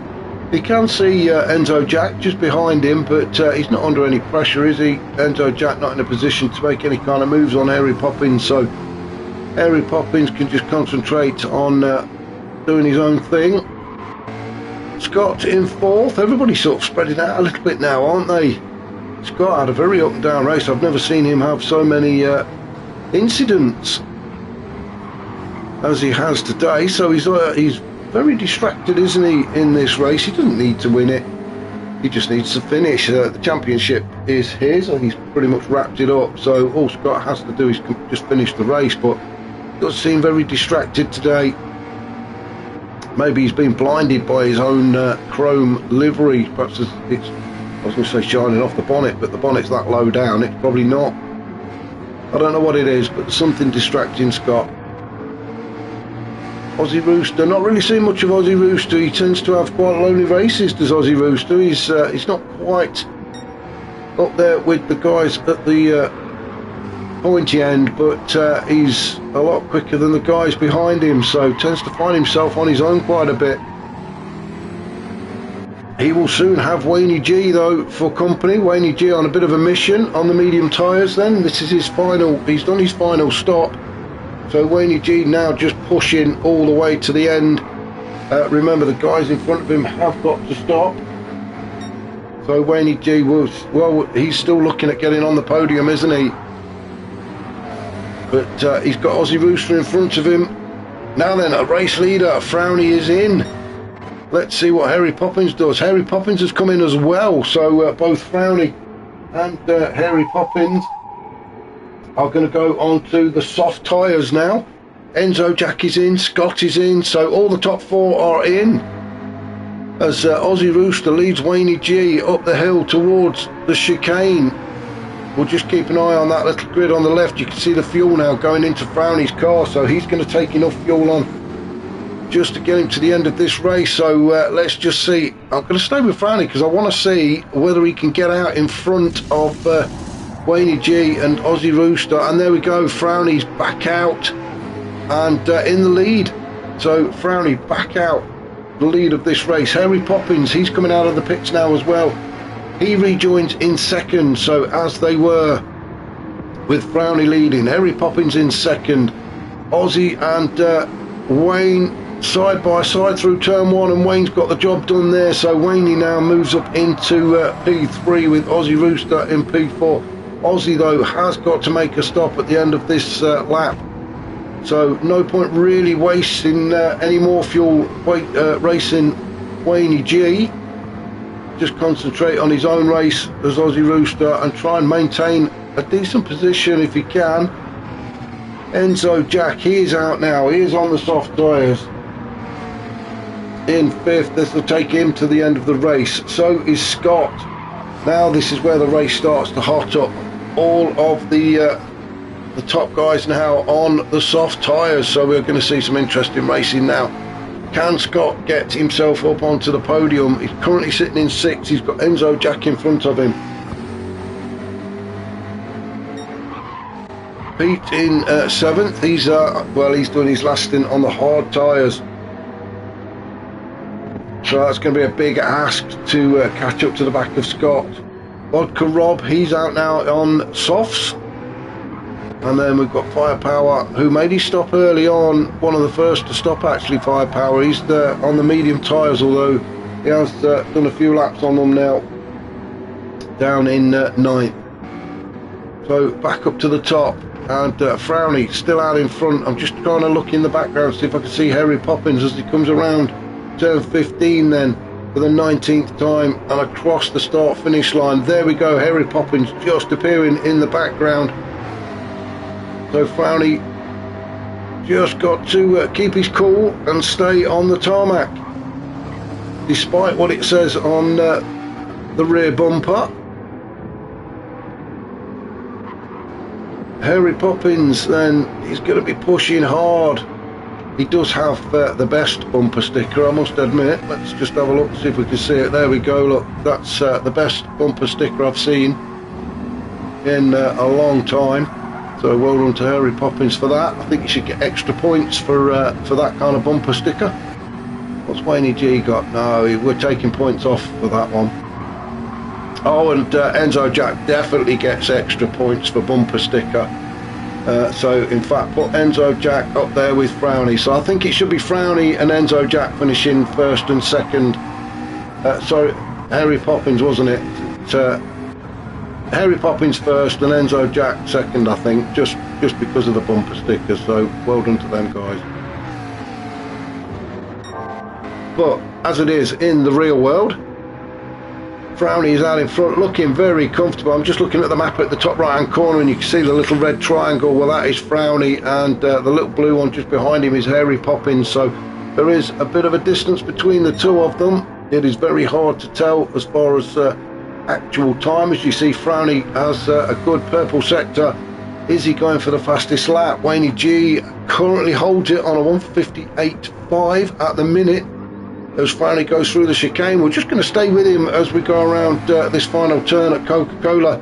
[SPEAKER 1] He can see Enzo Jack just behind him, but he's not under any pressure, is he? Enzo Jack not in a position to make any kind of moves on Harry Poppins, so Harry Poppins can just concentrate on doing his own thing. Scott in 4th. Everybody's sort of spreading out a little bit now, aren't they? Scott had a very up and down race. I've never seen him have so many incidents as he has today, so he's very distracted, isn't he, in this race? He doesn't need to win it. he just needs to finish. The championship is his, and he's pretty much wrapped it up. So all Scott has to do is just finish the race. But he does seem very distracted today. Maybe he's been blinded by his own chrome livery. Perhaps it's, I was going to say shining off the bonnet, but the bonnet's that low down. It's probably not. I don't know what it is, but there's something distracting Scott. Aussie Rooster, not really seeing much of Aussie Rooster. He tends to have quite lonely races, does Aussie Rooster. He's not quite up there with the guys at the pointy end, but he's a lot quicker than the guys behind him, so tends to find himself on his own quite a bit. He will soon have Waynie G though for company. Waynie G on a bit of a mission on the medium tyres then. This is his final, he's done his final stop. So Waynie G now just pushing all the way to the end. Remember, the guys in front of him have got to stop. So Waynie G was, well, he's still looking at getting on the podium, isn't he? But he's got Aussie Rooster in front of him. Now then, a race leader, Frowny is in. Let's see what Harry Poppins does. Harry Poppins has come in as well. So both Frowny and Harry Poppins are going to go on to the soft tyres now. Enzo Jack is in, Scott is in, so all the top four are in. As Aussie Rooster leads Waynie G up the hill towards the chicane. We'll just keep an eye on that little grid on the left. You can see the fuel now going into Frowny's car, so he's going to take enough fuel on just to get him to the end of this race. So let's just see. I'm going to stay with Frowny because I want to see whether he can get out in front of Waynie G and Aussie Rooster. And there we go, Frowny's back out and in the lead. So Frowny back out the lead of this race. Harry Poppins, he's coming out of the pits now as well. He rejoins in second, so as they were with Frowny leading. Harry Poppins in second. Aussie and Wayne side by side through turn one, and Wayne's got the job done there. So Waynie now moves up into P3 with Aussie Rooster in P4. Aussie though has got to make a stop at the end of this lap. So no point really wasting any more fuel racing Waynie G. Just concentrate on his own race as Aussie Rooster and try and maintain a decent position if he can. Enzo Jack, he is out now. He is on the soft tyres in fifth. This will take him to the end of the race. So is Scott. Now this is where the race starts to hot up. All of the top guys now on the soft tyres, so we're going to see some interesting racing now. Can Scott get himself up onto the podium? He's currently sitting in sixth. He's got Enzo Jack in front of him. Pete in seventh. He's he's doing his last stint on the hard tyres, so that's going to be a big ask to catch up to the back of Scott. Vodka Rob, he's out now on softs. And then we've got Firepower, who made his stop early on, one of the first to stop actually, Firepower. He's on the medium tyres, although he has done a few laps on them now, down in ninth. So back up to the top, and Frowny still out in front. I'm just trying to look in the background, see if I can see Harry Poppins as he comes around turn 15 then for the 19th time and across the start finish line. There we go, Harry Poppins just appearing in the background. So Frowny just got to keep his cool and stay on the tarmac, despite what it says on the rear bumper. Harry Poppins then, he's going to be pushing hard. He does have the best bumper sticker, I must admit. Let's just have a look and see if we can see it. There we go, look, that's the best bumper sticker I've seen in a long time. So well done to Harry Poppins for that. I think you should get extra points for that kind of bumper sticker. What's Waynie G got? No, we're taking points off for that one. Oh, and Enzo Jack definitely gets extra points for bumper sticker. So in fact, put Enzo Jack up there with Frowny. So I think it should be Frowny and Enzo Jack finishing first and second. Sorry, Harry Poppins, wasn't it? Harry Poppins first and Enzo Jack second, I think, just because of the bumper stickers. So well done to them guys. But as it is in the real world, Frowney is out in front, looking very comfortable. I'm just looking at the map at the top right hand corner, and you can see the little red triangle. Well, that is Frowney, and the little blue one just behind him is Hairy Poppins. So there is a bit of a distance between the two of them. It is very hard to tell as far as actual time. As you see, Frowney has a good purple sector. Is he going for the fastest lap? Wayne G currently holds it on a 1:58.5 at the minute as Frowney goes through the chicane. We're just going to stay with him as we go around this final turn at Coca-Cola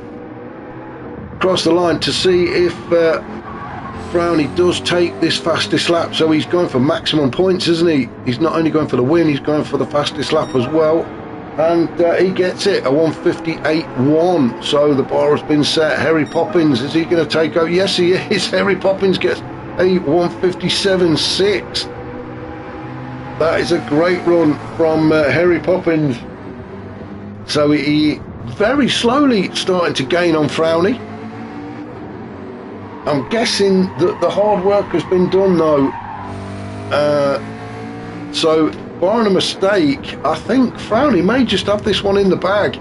[SPEAKER 1] across the line to see if Frowney does take this fastest lap. So he's going for maximum points, isn't he? He's not only going for the win, he's going for the fastest lap as well, and he gets it, a 1:58.1. So the bar has been set. Hairy Poppins, is he going to take over? Yes, he is. Hairy Poppins gets a 1:57.6. That is a great run from Hairy Poppins. So he very slowly starting to gain on Frowney. I'm guessing that the hard work has been done though. So barring a mistake, I think Frowney may just have this one in the bag.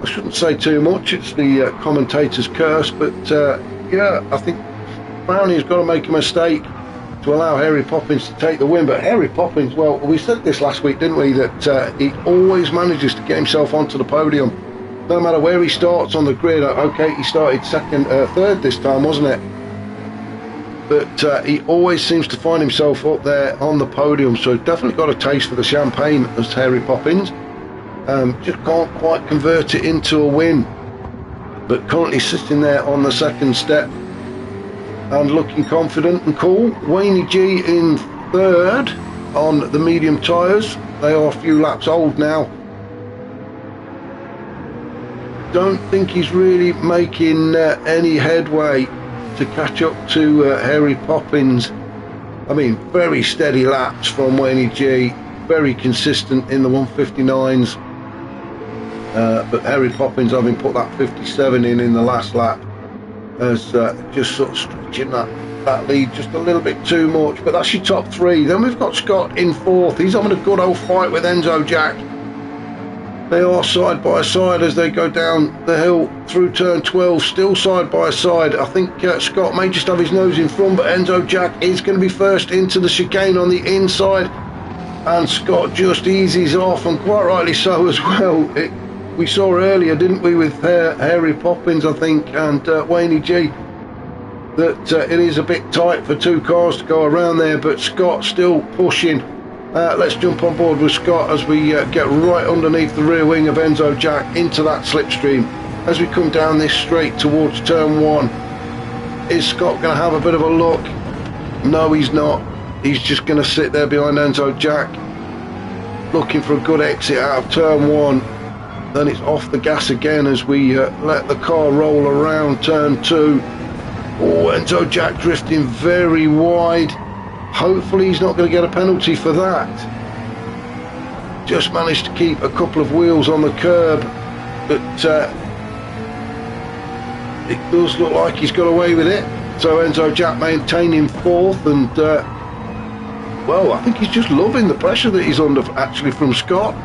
[SPEAKER 1] I shouldn't say too much, it's the commentator's curse, but yeah, I think Frowney has got to make a mistake to allow Hairy Poppins to take the win. But Hairy Poppins, well, we said this last week, didn't we, that he always manages to get himself onto the podium, no matter where he starts on the grid. Okay, he started third this time, wasn't it? But he always seems to find himself up there on the podium, so definitely got a taste for the champagne as Hairy Poppins. Just can't quite convert it into a win, but currently sitting there on the second step and looking confident and cool. Wayne G in third on the medium tyres. They are a few laps old now. Don't think he's really making any headway to catch up to Hairy Poppins. I mean, very steady laps from Wayne G, very consistent in the 1:59s. But Hairy Poppins, having put that 57 in the last lap, as just sort of stretching that lead just a little bit too much. But that's your top three. Then we've got Scott in fourth. He's having a good old fight with Enzo Jack. They are side by side as they go down the hill through turn 12, still side by side. I think Scott may just have his nose in front, but Enzo Jack is going to be first into the chicane on the inside, and Scott just eases off, and quite rightly so as well. We saw earlier, didn't we, with Hairy Poppins, I think, and Wayne G, that it is a bit tight for two cars to go around there, but Scott still pushing. Let's jump on board with Scott as we get right underneath the rear wing of Enzo Jack into that slipstream. As we come down this straight towards turn one, is Scott going to have a bit of a look? No, he's not. He's just going to sit there behind Enzo Jack, looking for a good exit out of turn one. Then it's off the gas again as we let the car roll around turn two. Oh, Enzo Jack drifting very wide. Hopefully he's not going to get a penalty for that. Just managed to keep a couple of wheels on the curb, but it does look like he's got away with it. So Enzo Jack maintaining fourth, and well, I think he's just loving the pressure that he's under actually from Scott.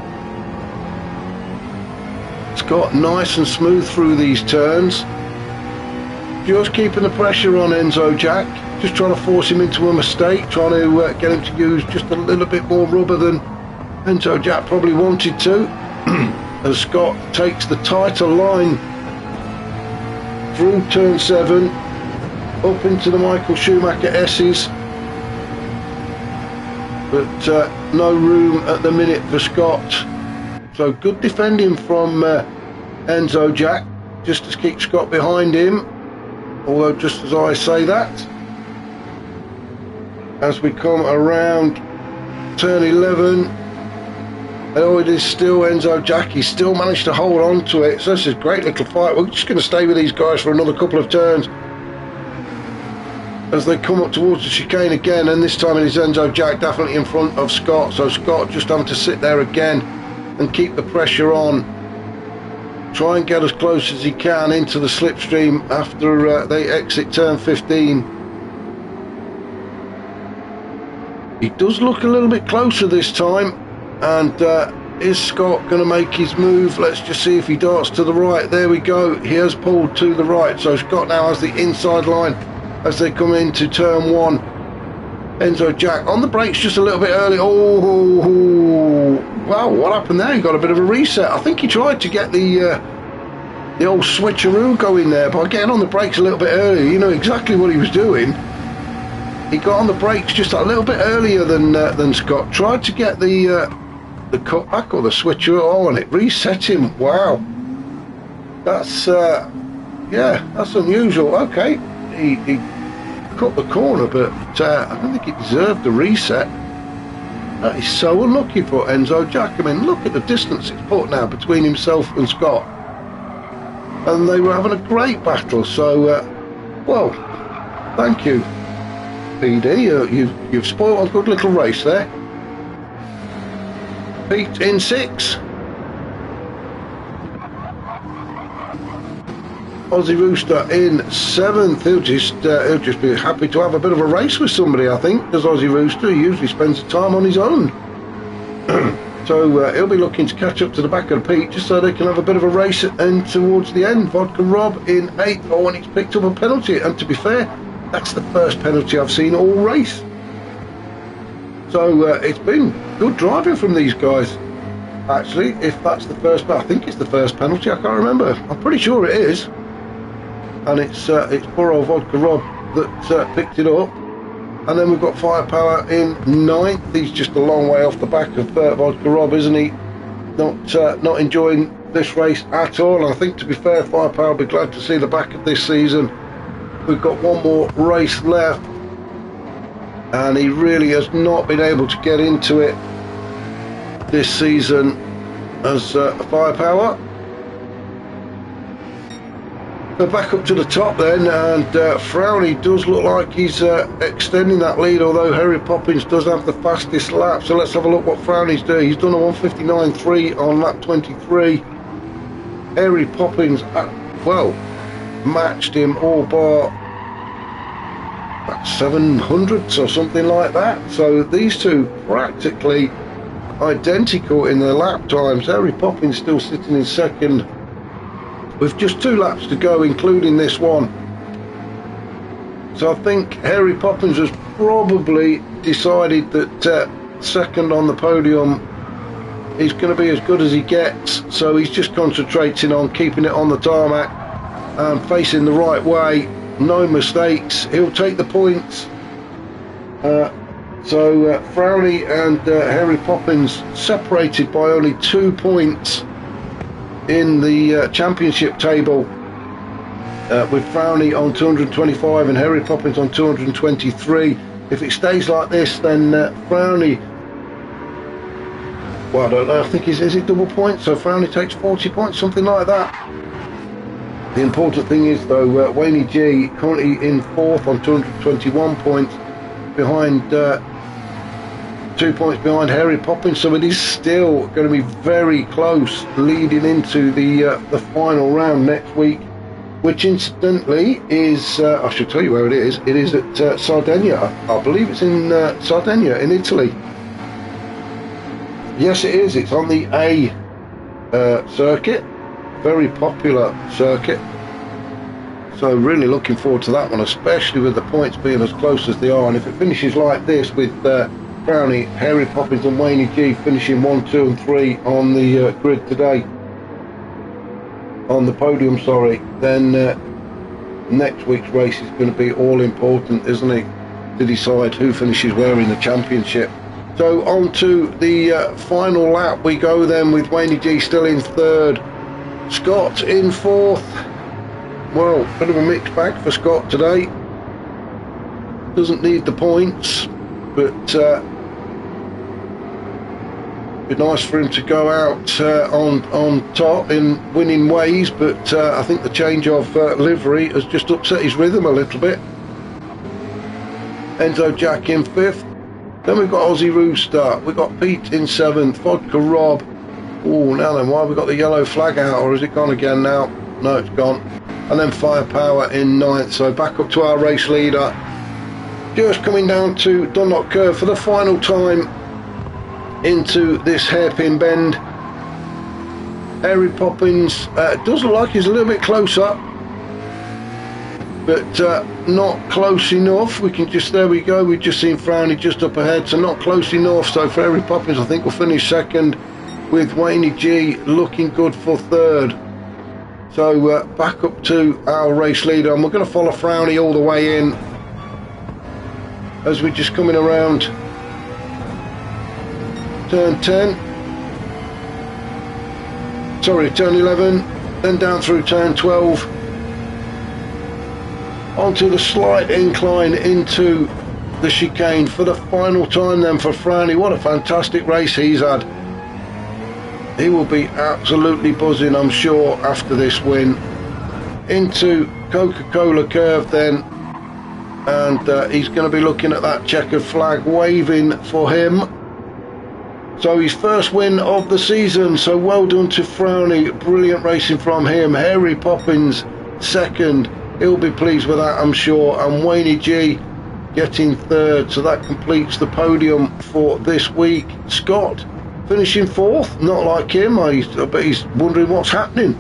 [SPEAKER 1] Scott nice and smooth through these turns, just keeping the pressure on Enzo Jack, just trying to force him into a mistake, trying to get him to use just a little bit more rubber than Enzo Jack probably wanted to. As Scott takes the tighter line through turn 7 up into the Michael Schumacher S's, but no room at the minute for Scott. So good defending from Enzo Jack, just to keep Scott behind him. Although just as I say that, as we come around turn 11, oh, it is still Enzo Jack. He's still managed to hold on to it. So this is a great little fight. We're just going to stay with these guys for another couple of turns as they come up towards the chicane again, and this time it is Enzo Jack definitely in front of Scott. So Scott just having to sit there again and keep the pressure on, try and get as close as he can into the slipstream after they exit turn 15. He does look a little bit closer this time, and is Scott going to make his move? Let's just see if he darts to the right. There we go. He has pulled to the right. So Scott now has the inside line as they come into turn one. Enzo Jack on the brakes just a little bit early. Oh, wow, what happened there? He got a bit of a reset. I think he tried to get the old switcheroo going there by getting on the brakes a little bit earlier. You know exactly what he was doing. He got on the brakes just a little bit earlier than Scott. Tried to get the cutback or the switcheroo, and it reset him. Wow, that's yeah, that's unusual. Okay, he cut the corner, but I don't think it deserved the reset. That is so unlucky for Enzo Jack. I mean, look at the distance it's put now between himself and Scott, and they were having a great battle. So, well, thank you, PD. You've spoiled a good little race there. Pete in 6. Aussie Rooster in 7th. He'll just be happy to have a bit of a race with somebody, I think. Does Aussie Rooster? He usually spends the time on his own. So he'll be looking to catch up to the back of Pete just so they can have a bit of a race and towards the end. Vodka Rob in 8th. Oh, and he's picked up a penalty. And to be fair, that's the first penalty I've seen all race. So it's been good driving from these guys. Actually, if that's the first, I think it's the first penalty. I can't remember. I'm pretty sure it is. And it's poor old Vodka Rob that picked it up. And then we've got Firepower in 9th. He's just a long way off the back of Vodka Rob, isn't he? Not enjoying this race at all. And I think, to be fair, Firepower will be glad to see the back of this season. We've got one more race left, and he really has not been able to get into it this season as Firepower. So back up to the top then, and Frowny does look like he's extending that lead, although Harry Poppins does have the fastest lap. So let's have a look what Frowny's doing. He's done a 1:59.3 on lap 23. Harry Poppins, well, matched him all bar about 700s or something like that. So these two practically identical in their lap times. Harry Poppins still sitting in second with just 2 laps to go, including this one. So I think Harry Poppins has probably decided that second on the podium is going to be as good as he gets. So he's just concentrating on keeping it on the tarmac and facing the right way. No mistakes. He'll take the points. So Frowny and Harry Poppins separated by only 2 points in the championship table, with Frowny on 225 and Harry Poppins on 223. If it stays like this, then Frowny, well, I don't know, I think is it double points? So Frowny takes 40 points, something like that. The important thing is, though, Wayne G currently in 4th on 221 points, behind 2 points behind Harry Poppins, so it is still going to be very close leading into the final round next week, which incidentally is, I should tell you where it is. It is at Sardinia. I believe it's in Sardinia in Italy. Yes, it is. It's on the A circuit, very popular circuit. So really looking forward to that one, especially with the points being as close as they are. And if it finishes like this with Frowny, Harry Poppins and Wayne G finishing 1, 2 and 3 on the grid today, on the podium, sorry, then next week's race is going to be all important, isn't it, to decide who finishes where in the championship. So on to the final lap we go then, with Wayne G still in 3rd, Scott in 4th. Well, bit of a mixed bag for Scott today. Doesn't need the points, but be nice for him to go out on top in winning ways, but I think the change of livery has just upset his rhythm a little bit. Enzo Jack in 5th. Then we've got Aussie Rooster. We've got Pete in 7th. Vodka Rob. Oh, now then, why have we got the yellow flag out, or is it gone again now? No, it's gone. And then Firepower in 9th. So back up to our race leader. Just coming down to Dunlop Curve for the final time into this hairpin bend. Harry Poppins does look like he's a little bit closer, but not close enough. We can just, there we go, we've just seen Frowny just up ahead, so not close enough. So for Harry Poppins, I think we'll finish second, with Wayne G looking good for third. So back up to our race leader, and we're going to follow Frowny all the way in as we're just coming around turn 10, sorry, turn 11, then down through turn 12, onto the slight incline into the chicane for the final time then for Frowny. What a fantastic race he's had. He will be absolutely buzzing, I'm sure, after this win. Into Coca-Cola curve then, and he's going to be looking at that checkered flag waving for him. So his first win of the season, so well done to Frowny, brilliant racing from him. Harry Poppins second, he'll be pleased with that, I'm sure, and Wayne G getting third, so that completes the podium for this week. Scott finishing fourth, not like him, I bet he's wondering what's happening.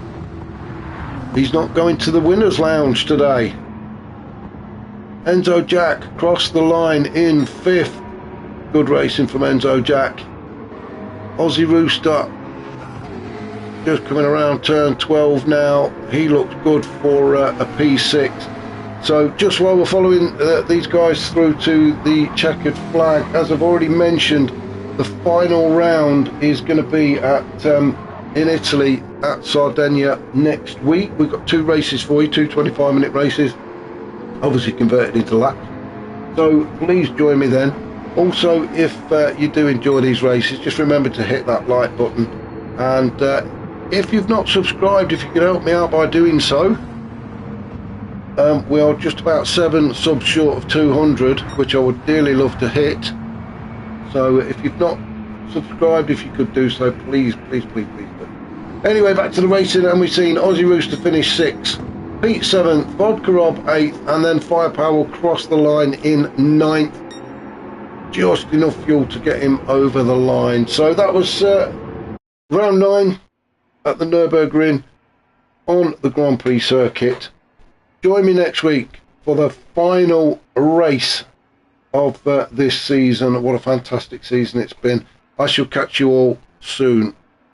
[SPEAKER 1] He's not going to the winners lounge today. Enzo Jack crossed the line in fifth, good racing from Enzo Jack. Aussie Rooster just coming around turn 12 now, he looks good for a P6. So just while we're following these guys through to the checkered flag, as I've already mentioned, the final round is going to be at in Italy at Sardinia next week. We've got two races for you, two 25-minute races, obviously converted into laps. So please join me then. Also, if you do enjoy these races, just remember to hit that like button. And if you've not subscribed, if you could help me out by doing so. We are just about 7 subs short of 200, which I would dearly love to hit. So if you've not subscribed, if you could do so, please, please, please, please do. Anyway, back to the racing, and we've seen Aussie Rooster finish 6th, Pete 7th, Vodka Rob 8th, and then Firepower will cross the line in 9th. Just enough fuel to get him over the line. So that was round 9 at the Nurburgring on the Grand Prix circuit. Join me next week for the final race of this season. What a fantastic season it's been. I shall catch you all soon.